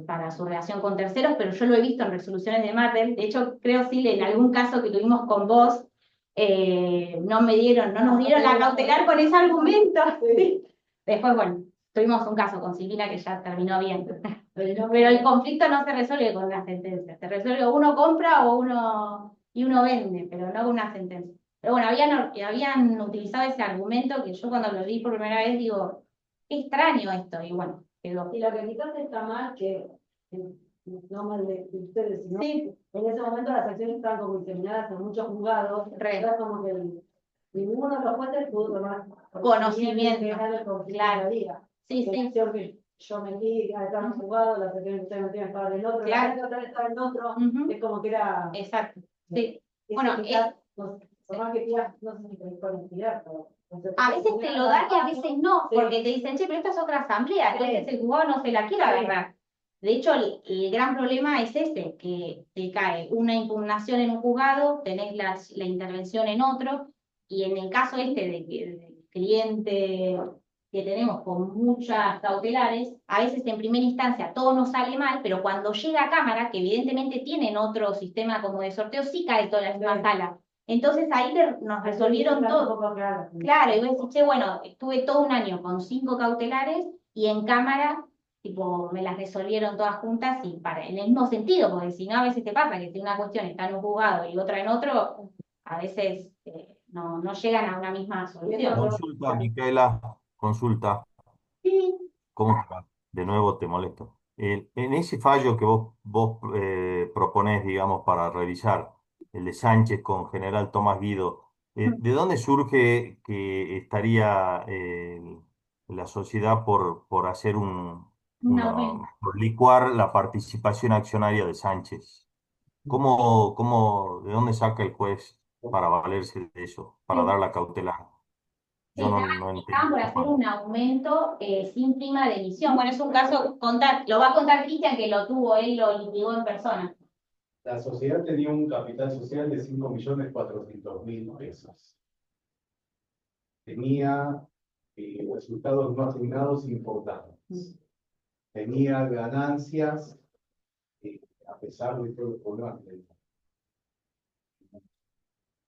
para su relación con terceros, pero yo lo he visto en resoluciones de Martel. De hecho, creo sí, en algún caso que tuvimos con vos, no nos dieron la cautelar con ese argumento. Sí. Después, bueno, tuvimos un caso con Silvina que ya terminó bien. Pero el conflicto no se resuelve con una sentencia, se resuelve uno compra o uno vende, pero no con una sentencia. Pero bueno, habían utilizado ese argumento que yo cuando lo vi por primera vez digo, qué extraño esto, y bueno, quedó. Y lo que quizás está mal, que no mal de ustedes, sino Sí. en ese momento las acciones estaban como diseminadas en muchos juzgados, era como que ninguno de los jueces pudo tomar Conocimiento. que era el conflicto Claro. de la liga. Sí, La sí. acción que yo metí, estaba en un juzgado, la acción que ustedes metían estaba en el otro, Claro. la que otra vez estaba en otro, es como que era... Exacto. Sí. Eso Bueno, quizás, por más que quieras, no sé si te pueden tirar, pero... a veces te lo dan y a veces no, porque te dicen, che, pero esta es otra asamblea, entonces el juzgado no se la quiere agarrar. De hecho, el gran problema es ese, que te cae una impugnación en un juzgado, tenés la intervención en otro, y en el caso este de que el cliente que tenemos con muchas cautelares, a veces en primera instancia todo nos sale mal, pero cuando llega a cámara, que evidentemente tienen otro sistema como de sorteo, sí cae toda la misma sala. Entonces ahí nos resolvieron todo. Claro, y vos decís, che, bueno, estuve todo un año con 5 cautelares y en cámara, tipo, me las resolvieron todas juntas y en el mismo sentido, porque si no a veces te pasa que si una cuestión está en un juzgado y otra en otro, a veces no llegan a una misma solución. Consulta, Micaela, consulta. Sí. ¿Cómo te va? De nuevo te molesto. En ese fallo que vos proponés, digamos, para revisar, el de Sánchez con General Tomás Guido, ¿de dónde surge que estaría la sociedad por hacer por licuar la participación accionaria de Sánchez? ¿De dónde saca el juez para valerse de eso, para dar la cautelar? Sí, Yo no estaban entiendo. por hacer un aumento sin prima de emisión. Bueno, es un caso, lo va a contar Cristian, que lo tuvo, él lo litigó en persona. La sociedad tenía un capital social de 5.400.000 pesos. Tenía resultados no asignados importantes. Tenía ganancias a pesar de todos los problemas que tenía.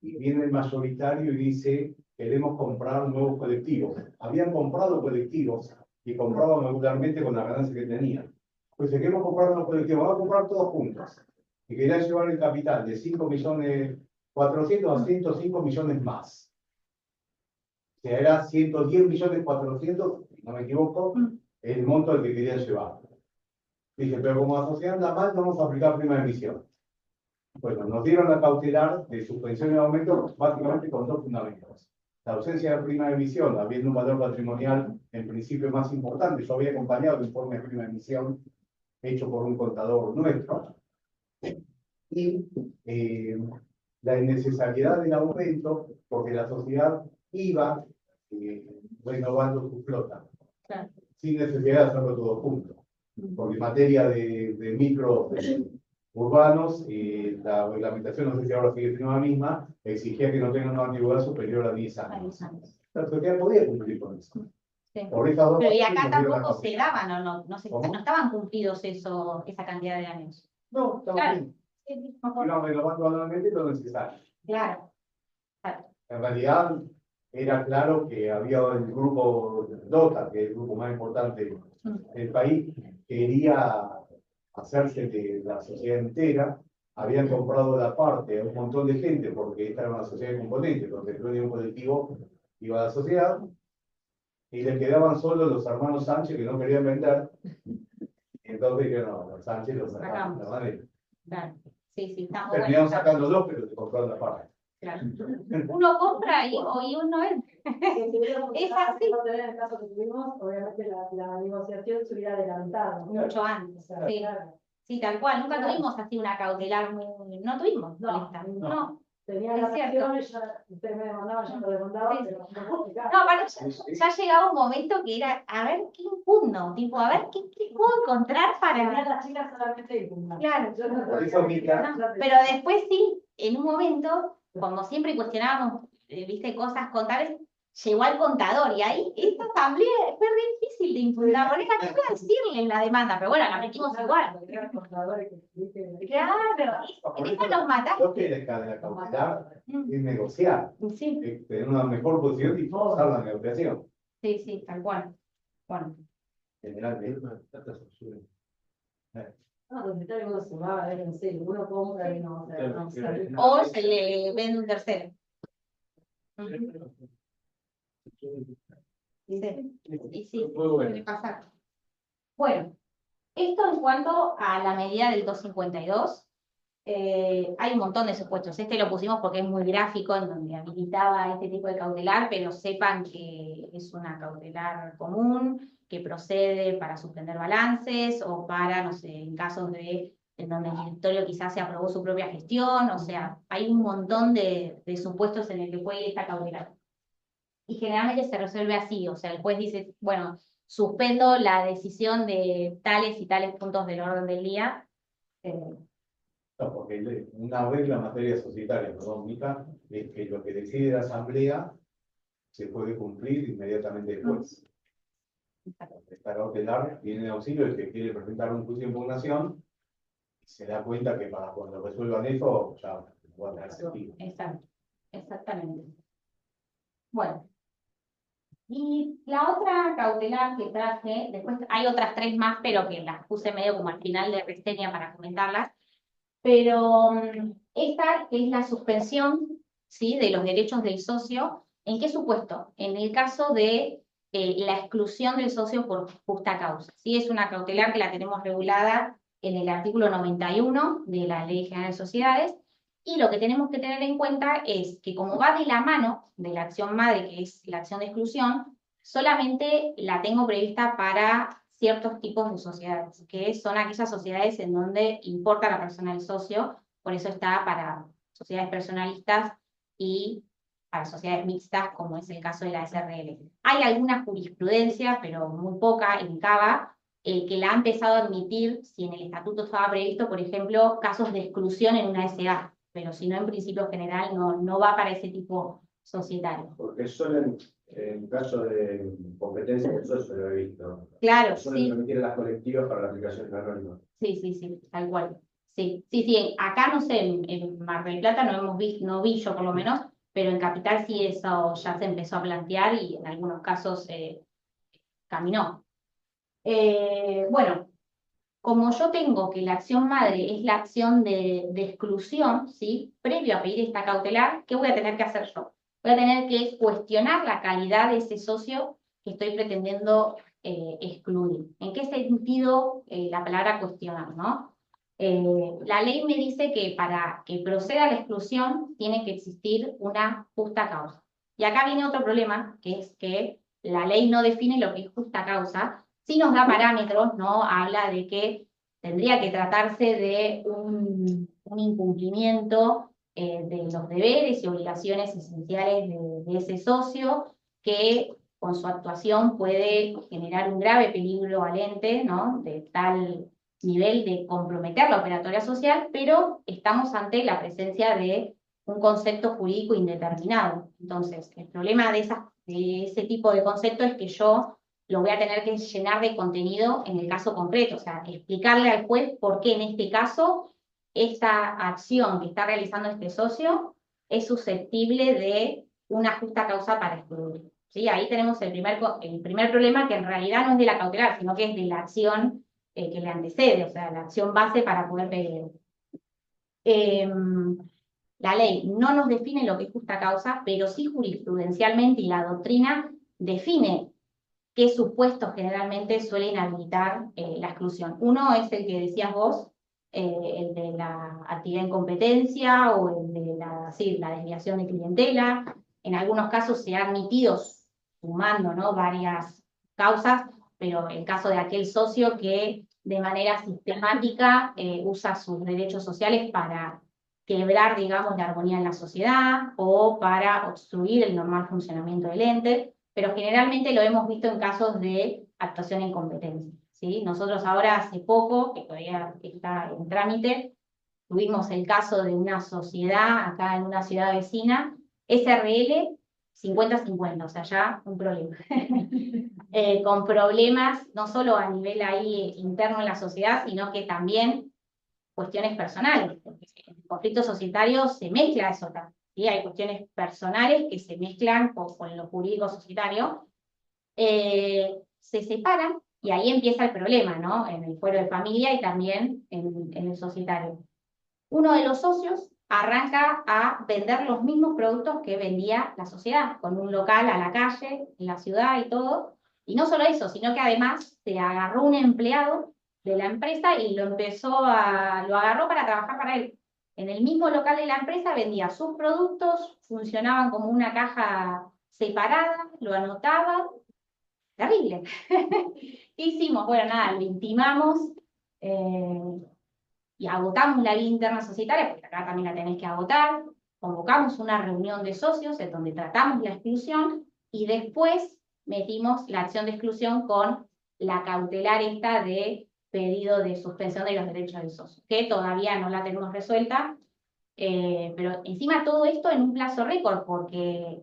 Y viene el mayoritario y dice, queremos comprar nuevos colectivos. Habían comprado colectivos y compraban regularmente con la ganancia que tenían. Pues queremos comprar nuevos colectivos, vamos a comprar todos juntos. Y quería llevar el capital de 5.400.000 a 105 millones más. O sea, era 110.400.000, si no me equivoco, el monto al que querían llevar. Dije, pero como la sociedad anda mal, vamos a aplicar prima de emisión. Bueno, nos dieron la cautelar de suspensión y aumento básicamente con 2 fundamentos. La ausencia de prima de emisión, habiendo un valor patrimonial en principio más importante. Yo había acompañado el informe de prima de emisión hecho por un contador nuestro. Y la innecesariedad del aumento, porque la sociedad iba renovando su flota, Claro. sin necesidad de hacerlo todo junto. Porque en materia de micro urbanos, la reglamentación, no sé si ahora sigue siendo la misma, exigía que no tengan una antigüedad superior a 10 años. La sociedad podía cumplir con eso. Sí. Por esas dos Pero y razones acá nos dieron la tampoco se cautelar. daban, ¿o no? No estaban cumplidos esa cantidad de años. No, estamos Claro. bien. Sí, mejor. Iban renovando anualmente lo necesario. Claro. Claro. En realidad, era claro que había el grupo DOTA, que es el grupo más importante del país, quería hacerse de la sociedad entera. Habían comprado la parte a un montón de gente, porque esta era una sociedad de componentes, donde el dueño de un colectivo iba a la sociedad, y le quedaban solo los hermanos Sánchez que no querían vender. Entonces dijeron, no, los Sánchez los sacamos de la manera. Claro. Sí, sí, está muy Terminaron bueno. sacando dos, pero se compraron la parte. Claro. Uno compra y uno vende. Es así. En el caso que tuvimos, obviamente la negociación se hubiera adelantado. Mucho antes. Sí. Claro. Sí, tal cual. Nunca tuvimos así una cautelar muy. No tuvimos. No. Tenía Es la cierto. acción, ya ustedes me demandaban, yo lo demandaba, Sí. pero No, aparte ya llegaba un momento que era, a ver qué impugno, tipo, a ver qué puedo encontrar para. las chicas solamente impugnan. Claro. Por eso, Mica, No, pero después sí, en un momento, como siempre cuestionábamos, viste, cosas contables, llegó al contador y ahí esta asamblea fue re difícil de impugnar, porque era que decirle en la demanda, pero bueno, la metimos igual. Claro, por esta eso los mataste. lo que de la cautelar es negociar, Sí, tener una mejor posición y forzar la negociación. sí, tal cual. Bueno, Generalmente. No, los detalles uno se va a ver en serio, uno compra y no. o se le vende un tercero. Sí, y sí, suele pasar. Bueno, esto en cuanto a la medida del 252. Hay un montón de supuestos. Este lo pusimos porque es muy gráfico, en donde habilitaba este tipo de cautelar, pero sepan que es una cautelar común, que procede para suspender balances o para, no sé, en casos en donde el directorio quizás se aprobó su propia gestión. O sea, hay un montón de supuestos en el que puede ir esta cautelar. Y generalmente se resuelve así, o sea, el juez dice, bueno, suspendo la decisión de tales y tales puntos del orden del día. No, porque una regla en materia societaria económica es que lo que decide la asamblea se puede cumplir inmediatamente después. Esta cautelar viene de auxilio el que quiere presentar un juicio de impugnación y se da cuenta que para cuando resuelvan eso ya no va a tener sentido. Exacto, exactamente. Bueno, y la otra cautelar que traje, después hay otras tres más, pero que las puse medio como al final de reseña para comentarlas, pero esta que es la suspensión, ¿sí?, de los derechos del socio. ¿En qué supuesto? En el caso de la exclusión del socio por justa causa. ¿Sí? Es una cautelar que la tenemos regulada en el artículo 91 de la Ley General de Sociedades, y lo que tenemos que tener en cuenta es que como va de la mano de la acción madre, que es la acción de exclusión, solamente la tengo prevista para ciertos tipos de sociedades, que son aquellas sociedades en donde importa la persona del socio, por eso está para sociedades personalistas y para sociedades mixtas, como es el caso de la SRL. Hay alguna jurisprudencia, pero muy poca, en Cava, que la ha empezado a admitir si en el estatuto estaba previsto, por ejemplo, casos de exclusión en una SA, pero si no, en principio general no va para ese tipo societario. Porque solo en caso de competencia, eso se lo he visto. Claro, Solo sí. permitir las colectivas para la aplicación de la norma. Sí, tal cual. Sí. Acá no sé, en Mar del Plata no hemos visto, no vi yo por lo menos, pero en Capital sí eso ya se empezó a plantear y en algunos casos caminó. Bueno, como yo tengo que la acción madre es la acción de exclusión, ¿sí?, previo a pedir esta cautelar, ¿qué voy a tener que hacer yo? Voy a tener que cuestionar la calidad de ese socio que estoy pretendiendo excluir. ¿En qué sentido la palabra cuestionar, no? La ley me dice que para que proceda la exclusión tiene que existir una justa causa. Y acá viene otro problema, que es que la ley no define lo que es justa causa, sí nos da parámetros, ¿no? Habla de que tendría que tratarse de un incumplimiento de los deberes y obligaciones esenciales de ese socio, que con su actuación puede generar un grave peligro al ente, ¿no?, de tal nivel de comprometer la operatoria social, pero estamos ante la presencia de un concepto jurídico indeterminado. Entonces, el problema de ese tipo de concepto es que yo lo voy a tener que llenar de contenido en el caso concreto, o sea, explicarle al juez por qué en este caso esta acción que está realizando este socio es susceptible de una justa causa para excluir. ¿Sí? Ahí tenemos el primer problema, que en realidad no es de la cautelar, sino que es de la acción que le antecede, o sea, la acción base para poder pedir. La ley no nos define lo que es justa causa, pero sí jurisprudencialmente, y la doctrina define qué supuestos generalmente suelen habilitar la exclusión. Uno es el que decías vos, el de la actividad en competencia o el de la desviación de clientela. En algunos casos se ha admitido, sumando, ¿no?, varias causas, pero el caso de aquel socio que de manera sistemática usa sus derechos sociales para quebrar, digamos, la armonía en la sociedad o para obstruir el normal funcionamiento del ente, pero generalmente lo hemos visto en casos de actuación en competencia, ¿sí? Nosotros ahora hace poco, que todavía está en trámite, tuvimos el caso de una sociedad acá en una ciudad vecina, SRL 50-50, o sea, ya un problema. Con problemas no solo a nivel ahí interno en la sociedad, sino que también cuestiones personales, porque en el conflicto societario se mezcla eso también, ¿sí? Hay cuestiones personales que se mezclan con lo jurídico societario, se separan y ahí empieza el problema, ¿no?, en el fuero de familia y también en el societario. Uno de los socios arranca a vender los mismos productos que vendía la sociedad, con un local a la calle, en la ciudad y todo, y no solo eso, sino que además se agarró un empleado de la empresa y lo agarró para trabajar para él. En el mismo local de la empresa vendía sus productos, funcionaban como una caja separada, lo anotaba. Terrible. ¿Qué hicimos? Bueno, nada, lo intimamos y agotamos la vía interna societaria, porque acá también la tenés que agotar. Convocamos una reunión de socios en donde tratamos la exclusión y después metimos la acción de exclusión con la cautelar esta de pedido de suspensión de los derechos del socio, que todavía no la tenemos resuelta, pero encima todo esto en un plazo récord, porque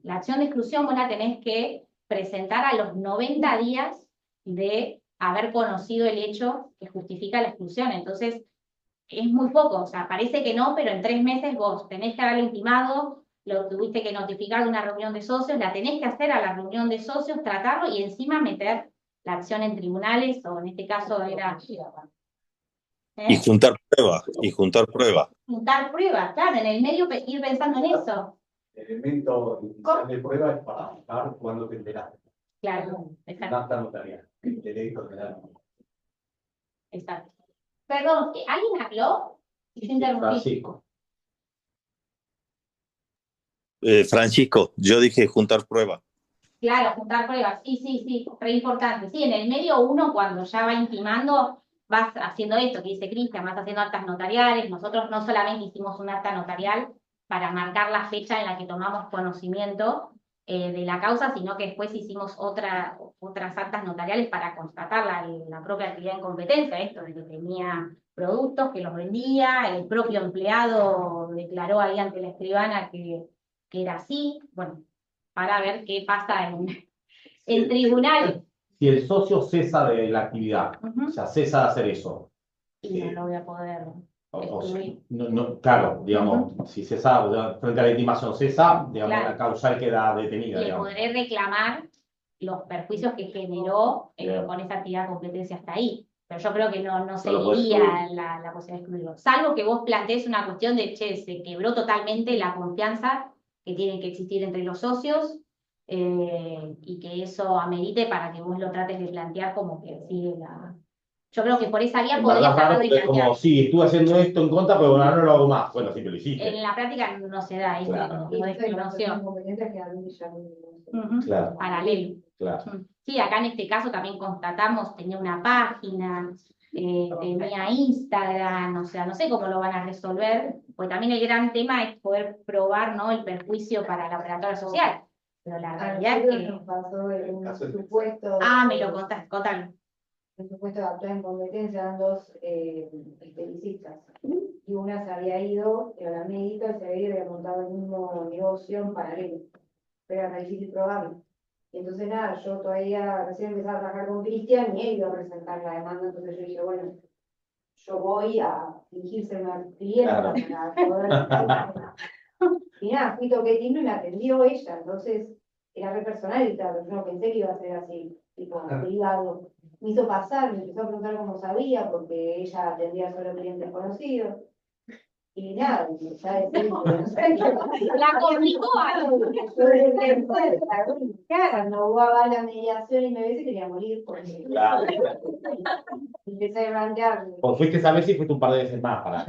la acción de exclusión vos la tenés que presentar a los 90 días de haber conocido el hecho que justifica la exclusión. Entonces, es muy poco, o sea, parece que no, pero en 3 meses vos tenés que haberlo intimado, lo tuviste que notificar de una reunión de socios, la tenés que hacer a la reunión de socios, tratarlo y encima meter la acción en tribunales, o en este caso era... Y juntar pruebas, juntar pruebas, claro, en el medio ir pensando en eso. El elemento inicial de prueba es para fijar cuándo te enteraste. Claro, Un exacto. acta notarial. Derecho penal. Exacto. Perdón, ¿alguien habló? Yo interrumpí. Francisco. Francisco, yo dije juntar pruebas. Claro, juntar pruebas, sí, re importante. Sí, en el medio uno cuando ya va intimando, vas haciendo esto que dice Cristian, vas haciendo actas notariales. Nosotros no solamente hicimos un acta notarial para marcar la fecha en la que tomamos conocimiento de la causa, sino que después hicimos otras actas notariales para constatar la propia actividad en competencia, esto de que tenía productos, que los vendía, el propio empleado declaró ahí ante la escribana que era así, bueno, para ver qué pasa en tribunales. Si el socio cesa de la actividad, o sea, cesa de hacer eso. Y no lo voy a poder O sea, excluir. claro, digamos, si cesa, o sea, frente a la intimación cesa, digamos, Claro. la causal queda detenida. Le Digamos. podré reclamar los perjuicios que generó Bien. con esa actividad de competencia hasta ahí. Pero yo creo que no No lo puedes seguiría excluir. la posibilidad de excluirlo. Salvo que vos plantees una cuestión de, che, se quebró totalmente la confianza que tiene que existir entre los socios y que eso amerite para que vos lo trates de plantear como que sigue la... Yo creo que por esa vía En podría verdad, tratar raro, de porque es plantear. como, sí, estuve haciendo esto en contra, pero bueno, ahora no lo hago más. Bueno, sí, pero lo hiciste. En la práctica no se da eso, Claro. lo desconoció. Claro. Paralelo. Claro. Sí, acá en este caso también constatamos, tenía una página, tenía Instagram, o sea, no sé cómo lo van a resolver, pues también el gran tema es poder probar, ¿no?, el perjuicio para la operadora social. Pero la realidad es que... nos pasó en un supuesto. Ah, me lo contás, contalo. El supuesto de actuar en competencia eran dos esteticistas. Y una se había ido, era la médica, y se había montado el mismo negocio en paralelo. Pero era difícil probarlo. Y entonces nada, yo todavía recién empezaba a trabajar con Cristian y él iba a presentar la demanda, entonces yo dije, bueno, yo voy a fingir ser una clienta Claro. para poder... Y nada, fui toqué timbre y me atendió ella, entonces era re personal y tal, yo no pensé que iba a ser así, tipo, privado. Me hizo pasar, me empezó a preguntar cómo sabía, porque ella atendía solo clientes conocidos. Y nada, ya decía, no sé qué La complicó Cuando hubo la mediación y me ves quería morir porque Claro. empecé a plantear. O fuiste esa vez y fuiste un par de veces más para.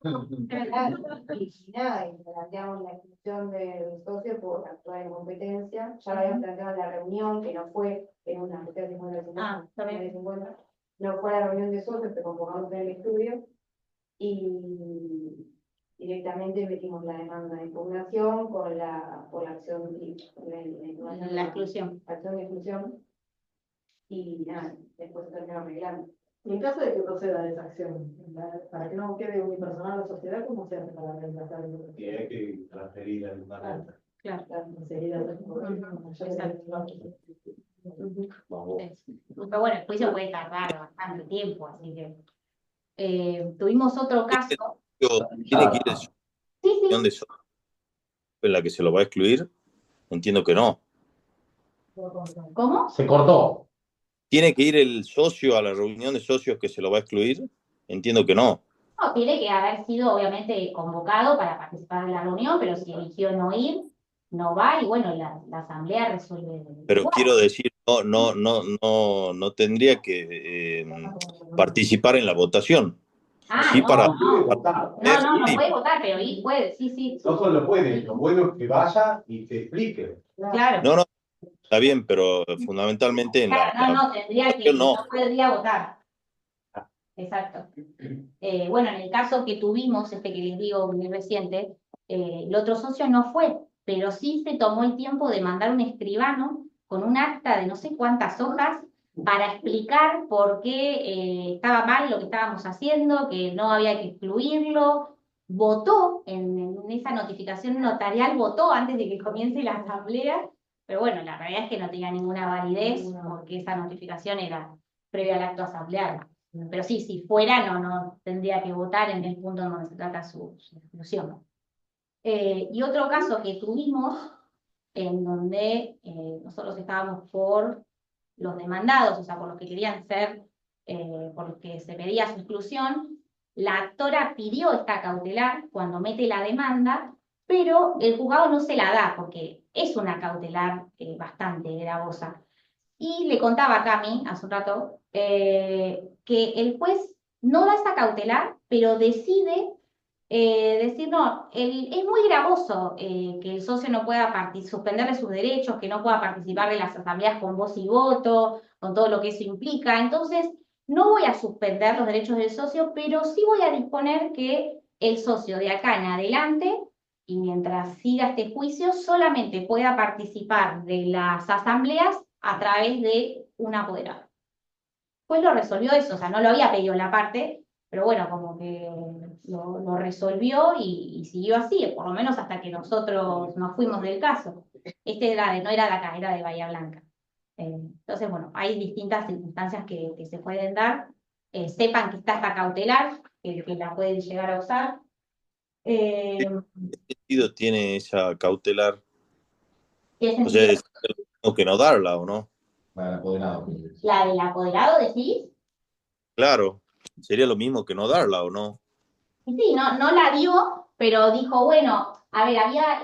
Y nada, y planteamos la exclusión del socio por actuar en competencia. Ya lo habíamos planteado en la reunión, que no fue, en una mujer de 50, no fue la reunión de socios, que convocamos en el estudio. Y directamente metimos la demanda de impugnación por la acción la exclusión. acción de exclusión. Y nada, después se terminó arreglando. Y en caso de que proceda esa acción, para que no quede unipersonal la sociedad, ¿cómo se hace para reemplazar el otro? Y hay que transferir a alguna renta. Claro. Sería Pero bueno, el juicio puede tardar bastante tiempo, así que... tuvimos otro caso. ¿Tiene que ir Sí, sí. de socio en la que se lo va a excluir? Entiendo que no. ¿Cómo? Se cortó. ¿Tiene que ir el socio a la reunión de socios que se lo va a excluir? Entiendo que no. No, tiene que haber sido obviamente convocado para participar en la reunión, pero si eligió no ir, no va y bueno, la asamblea resuelve. Pero quiero decir, no tendría que participar en la votación. Ah, Sí, no, para Puede votar. no puede votar, pero ir puede, sí. No solo puede, lo bueno es que vaya y te explique. Claro. No, está bien, pero fundamentalmente en Claro, no, tendría que, no. no podría votar. Exacto. Bueno, en el caso que tuvimos, que les digo muy reciente, el otro socio no fue, pero sí se tomó el tiempo de mandar un escribano con un acta de no sé cuántas hojas para explicar por qué estaba mal lo que estábamos haciendo, que no había que excluirlo, votó en esa notificación notarial, votó antes de que comience la asamblea, pero bueno, la realidad es que no tenía ninguna validez porque esa notificación era previa al acto asambleario. Pero sí, si fuera, no tendría que votar en el punto en donde se trata su exclusión. Y otro caso que tuvimos, en donde nosotros estábamos por los demandados, o sea, por los que querían ser, por los que se pedía su exclusión, la actora pidió esta cautelar cuando mete la demanda, pero el juzgado no se la da, porque es una cautelar bastante gravosa. Y le contaba a Cami hace un rato que el juez no da esa cautelar, pero decide decir, no, es muy gravoso que el socio no pueda suspenderle sus derechos, que no pueda participar de las asambleas con voz y voto, con todo lo que eso implica. Entonces, no voy a suspender los derechos del socio, pero sí voy a disponer que el socio de acá en adelante, y mientras siga este juicio, solamente pueda participar de las asambleas a través de un apoderado. Pues lo resolvió eso, o sea, no lo había pedido la parte, pero bueno, como que lo resolvió y siguió así, por lo menos hasta que nosotros nos fuimos del caso. No era de acá, era de Bahía Blanca. Entonces, bueno, hay distintas circunstancias que se pueden dar. Sepan que está esta cautelar, que la pueden llegar a usar. ¿Qué sentido tiene esa cautelar? ¿Qué O sentido? sea, es como que no darla, ¿o no? Para el apoderado. ¿La del apoderado decís? Claro, sería lo mismo que no darla, ¿o no? Sí, no la dio, pero dijo, bueno, a ver, había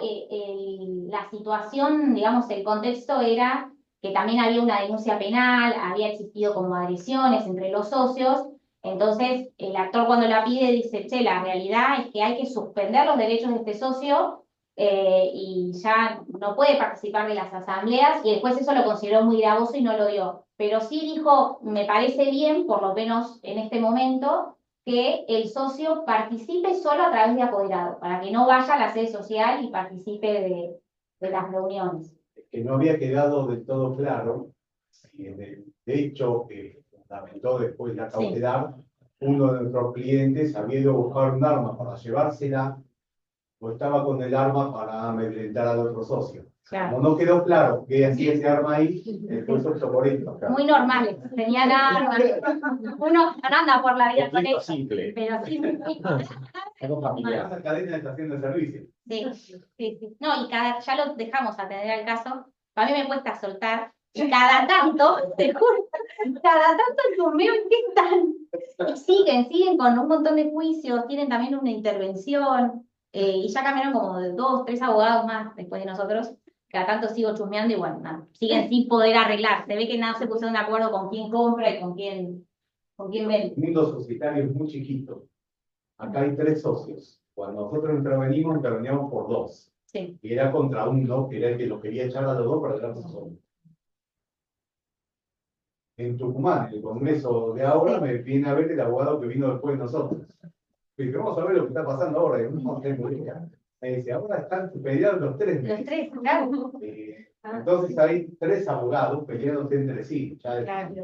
la situación, digamos, el contexto era que también había una denuncia penal, había existido como agresiones entre los socios, entonces el actor cuando la pide dice, che, la realidad es que hay que suspender los derechos de este socio y ya no puede participar de las asambleas, y después eso lo consideró muy gravoso y no lo dio. Pero sí dijo, me parece bien, por lo menos en este momento, que el socio participe solo a través de apoderado, para que no vaya a la sede social y participe de las reuniones. Que no había quedado del todo claro si en el hecho que fundamentó después la cautelar, uno de nuestros clientes había ido a buscar un arma para llevársela o estaba con el arma para amedrentar al otro socio. Claro. Como no quedó claro qué hacía ese arma ahí, el juez optó por esto. Muy normales, tenían armas. Uno no anda por la vida con Conflicto eso, simple. pero sí. Algo familiar. Esa cadena de estación de servicio. Sí. No, y ya lo dejamos atender al caso. A mí me cuesta soltar. Y cada tanto, te juro, cada tanto chumeo en qué están. Y siguen con un montón de juicios, tienen también una intervención, y ya cambiaron como de 2, 3 abogados más después de nosotros. Cada tanto sigo chusmeando y bueno, nada, siguen sin poder arreglar. Se ve que nada se pusieron de acuerdo con quién compra y con quién vende. El mundo societario es muy chiquito. Acá hay 3 socios. Cuando nosotros interveníamos por 2. Sí. Y era contra uno, que era el que lo quería echar a los 2 para quedarse solo. En Tucumán, en el Congreso de ahora, me viene a ver el abogado que vino después de nosotros. Y dije, vamos a ver lo que está pasando ahora. Y no tengo idea. Me dice, ahora están peleados los 3 meses. Los 3, claro. Entonces hay 3 abogados peleándose entre sí. Claro.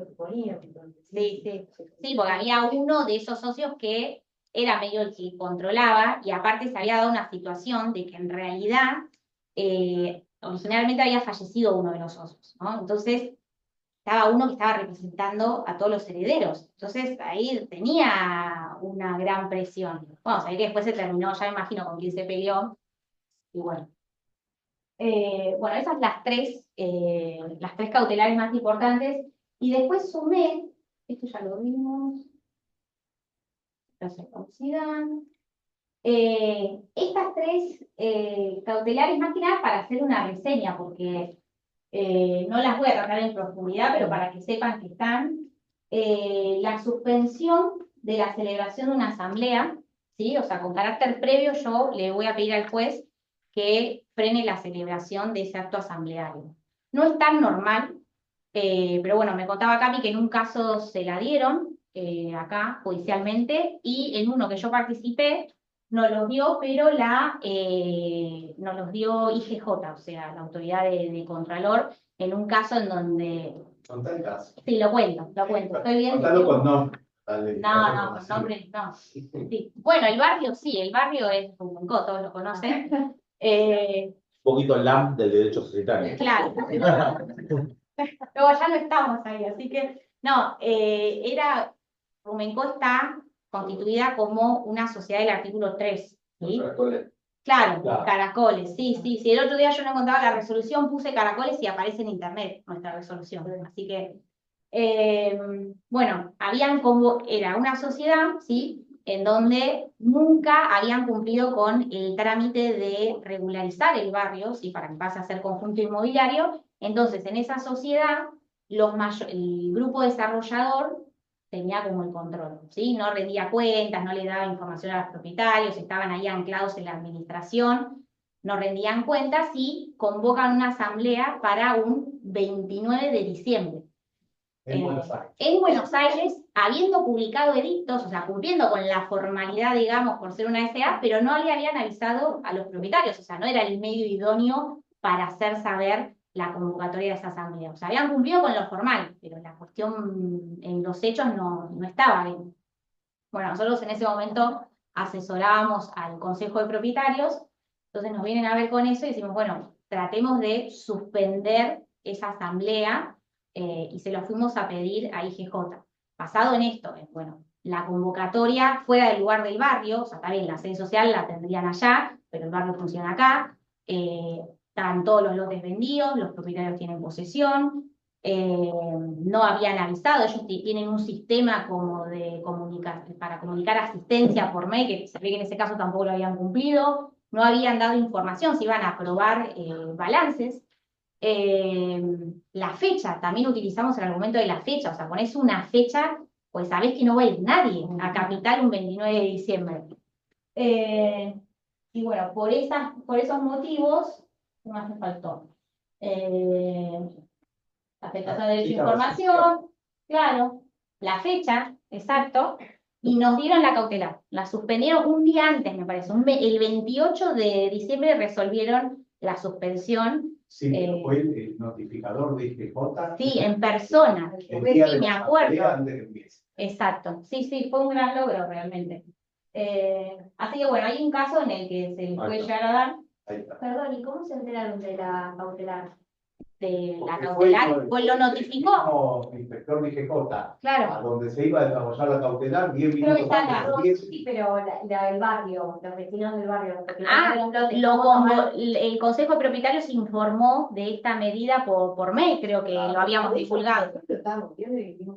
Sí, porque había uno de esos socios que era medio el que controlaba, y aparte se había dado una situación de que en realidad originalmente había fallecido uno de los socios, ¿no? Entonces estaba uno que estaba representando a todos los herederos. Entonces ahí tenía una gran presión. Bueno, sabía que después se terminó, ya me imagino con quién se peleó, y bueno. Bueno, esas las tres cautelares más importantes. Y después sumé, esto ya lo vimos, estas 3 cautelares más que nada para hacer una reseña, porque no las voy a tratar en profundidad, pero para que sepan que están. La suspensión de la celebración de una asamblea, ¿sí? O sea, con carácter previo yo le voy a pedir al juez que frene la celebración de ese acto asambleario. No es tan normal, pero bueno, me contaba Cami que en un caso se la dieron acá judicialmente, y en uno que yo participé no los dio, pero nos los dio IGJ, o sea, la autoridad de Contralor, en un caso en donde... Contá el caso. Sí, lo cuento. Estoy bien. Contalo con nombre. No, nombre no. Sí. Bueno, el barrio sí, el barrio es Rumencó, todos lo conocen. Un poquito el LAM del derecho societario. Claro. Luego ya no estamos ahí, así que no, Rumencó está constituida como una sociedad del artículo 3, ¿sí? Claro, Claro. caracoles, sí, sí, sí. El otro día yo no encontraba la resolución, puse caracoles y aparece en internet nuestra resolución. Así que, bueno, era una sociedad, ¿sí? En donde nunca habían cumplido con el trámite de regularizar el barrio, ¿sí? Para que pase a ser conjunto inmobiliario. Entonces, en esa sociedad, el grupo desarrollador tenía como el control, ¿sí? No rendía cuentas, no le daba información a los propietarios, estaban ahí anclados en la administración, no rendían cuentas y convocan una asamblea para un 29 de diciembre. En Buenos Aires. En Buenos Aires, habiendo publicado edictos, o sea, cumpliendo con la formalidad, digamos, por ser una SA, pero no le habían avisado a los propietarios, o sea, no era el medio idóneo para hacer saber la convocatoria de esa asamblea. O sea, habían cumplido con lo formal, pero la cuestión en los hechos no estaba bien. Bueno, nosotros en ese momento asesorábamos al Consejo de Propietarios, entonces nos vienen a ver con eso y decimos, bueno, tratemos de suspender esa asamblea y se lo fuimos a pedir a IGJ. Basado en esto, bueno, la convocatoria fuera del lugar del barrio, o sea, está bien, la sede social la tendrían allá, pero el barrio funciona acá, están todos los lotes vendidos, los propietarios tienen posesión, no habían avisado, ellos tienen un sistema como de para comunicar asistencia por mail, que se ve que en ese caso tampoco lo habían cumplido, no habían dado información, se iban a aprobar balances. La fecha, también utilizamos el argumento de la fecha, o sea, pones una fecha, pues sabés que no va a ir nadie a Capital un 29 de diciembre. Y bueno, por esos motivos, ¿qué más me faltó? Afectación de derecho a información, claro, la fecha, exacto, y nos dieron la cautelar. La suspendieron un día antes, me parece. El 28 de diciembre resolvieron la suspensión. Sí, fue el notificador de IGJ. Sí, en persona. El día de Sí, me la acuerdo. asamblea antes de que empiece. Exacto. Sí, sí, fue un gran logro realmente. Así que bueno, hay un caso en el que se puede llegar a dar. Ahí está. Perdón, ¿y cómo se enteraron de la cautelar? De la Porque cautelar, pues lo notificó. Como inspector de IGJ, Claro. a donde se iba a desarrollar la cautelar, 10 Creo que minutos está antes acá. de las 10. Sí, pero del barrio, los vecinos del barrio. El Consejo de Propietarios informó de esta medida por mail, creo que lo habíamos divulgado. Estábamos viendo y dijimos,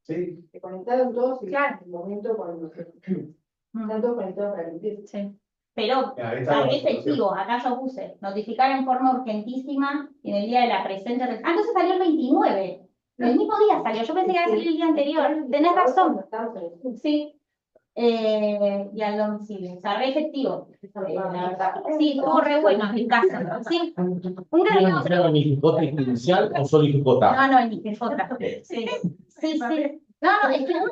Sí. se conectaron todos y Claro. en el momento cuando están todos conectados para limpiar. Sí. Pero Ahí está la efectivo, acá yo puse, notificar en forma urgentísima en el día de la presente. Entonces salió el 29. El mismo día salió, yo pensé que iba a salir el día anterior. Tenés razón. Sí. Y al domicilio. O sea, re efectivo. La verdad. Sí, estuvo re bueno el caso. Sí. Un gran logro. ¿Pero en IGJ inicial o solo IGJ? No, en IGJ. Sí, sí, sí. No, es que uno,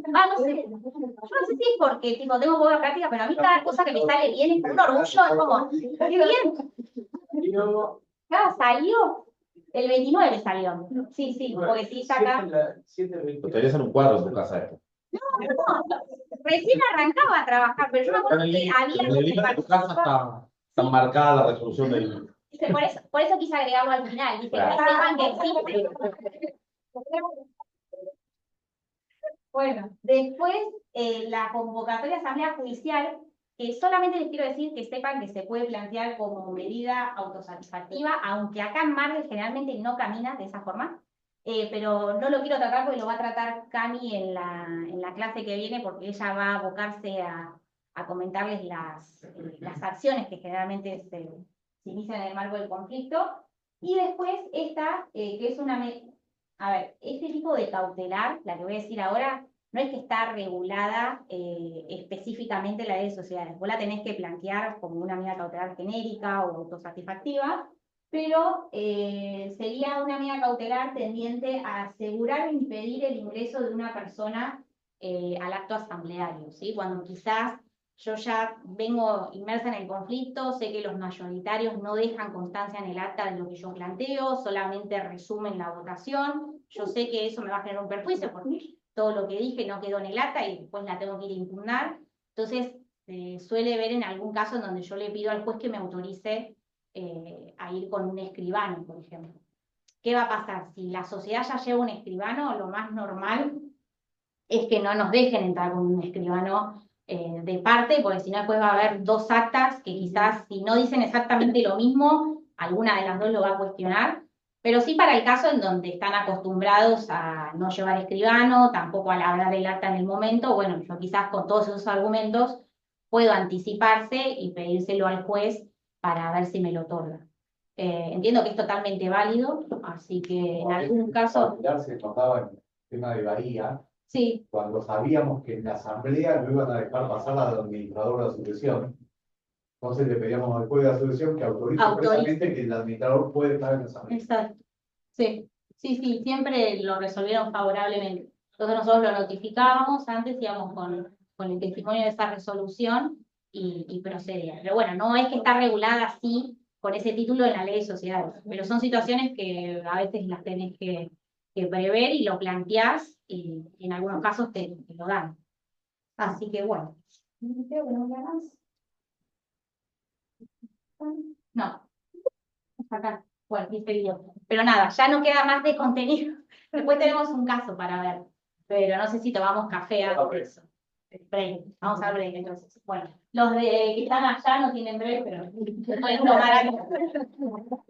no sé. Yo no sé si es porque tipo, tengo poca práctica, pero a mí cada cosa que me sale bien es un orgullo, es como, ¡qué bien! Claro, salió. El 29 salió. Sí, sí, porque sí, está acá. Podría ser un cuadro en tu casa esto. No, recién arrancaba a trabajar, pero yo me acuerdo que había En el libro de tu casa está marcada la resolución del... Por eso quise agregarlo al final, ¿viste? Claro. Que sepan que existe. Bueno, después la convocatoria de asamblea judicial, que solamente les quiero decir que sepan que se puede plantear como medida autosatisfactiva, aunque acá en Marvel generalmente no camina de esa forma, pero no lo quiero tratar porque lo va a tratar Cami en la clase que viene, porque ella va a abocarse a comentarles las acciones que generalmente se inician en el marco del conflicto. Y después esta, que es a ver, este tipo de cautelar, la que voy a decir ahora, no es que está regulada específicamente en la ley de sociedades. Vos la tenés que plantear como una medida cautelar genérica o autosatisfactiva, pero sería una medida cautelar tendiente a asegurar o impedir el ingreso de una persona al acto asambleario, ¿sí? Cuando quizás yo ya vengo inmersa en el conflicto, sé que los mayoritarios no dejan constancia en el acta de lo que yo planteo, solamente resumen la votación. Yo sé que eso me va a generar un perjuicio porque todo lo que dije no quedó en el acta y después la tengo que ir a impugnar. Entonces, suele ver en algún caso en donde yo le pido al juez que me autorice a ir con un escribano, por ejemplo. ¿Qué va a pasar? Si la sociedad ya lleva un escribano, lo más normal es que no nos dejen entrar con un escribano de parte, porque si no después va a haber dos actas que quizás si no dicen exactamente lo mismo, alguna de las dos lo va a cuestionar, pero sí para el caso en donde están acostumbrados a no llevar escribano, tampoco a labrar el acta en el momento, bueno, yo quizás con todos esos argumentos puedo anticiparse y pedírselo al juez para ver si me lo otorga. Entiendo que es totalmente válido, así que en algún caso... Se trataba en el tema de Bahía, Sí, cuando sabíamos que en la asamblea no iban a dejar pasar al administrador de la sucesión. Entonces le pedíamos al juez de la sucesión que autorice expresamente que el administrador puede estar en la asamblea. exacto. Sí, sí, sí, siempre lo resolvieron favorablemente. Entonces nosotros lo notificábamos, antes íbamos con el testimonio de esa resolución y procedía. Pero bueno, no es que está regulada así, con ese título en la ley de sociedades, pero son situaciones que a veces las tenés que prever y lo planteás y en algunos casos te lo dan. Así que bueno. Creo que no queda más. No, acá. Bueno, este video. Pero nada, ya no queda más de contenido. Después tenemos un caso para ver, pero no sé si tomamos café antes de eso. Break. Vamos a break entonces. Bueno, los de que están allá no tienen break, pero pueden tomar algo.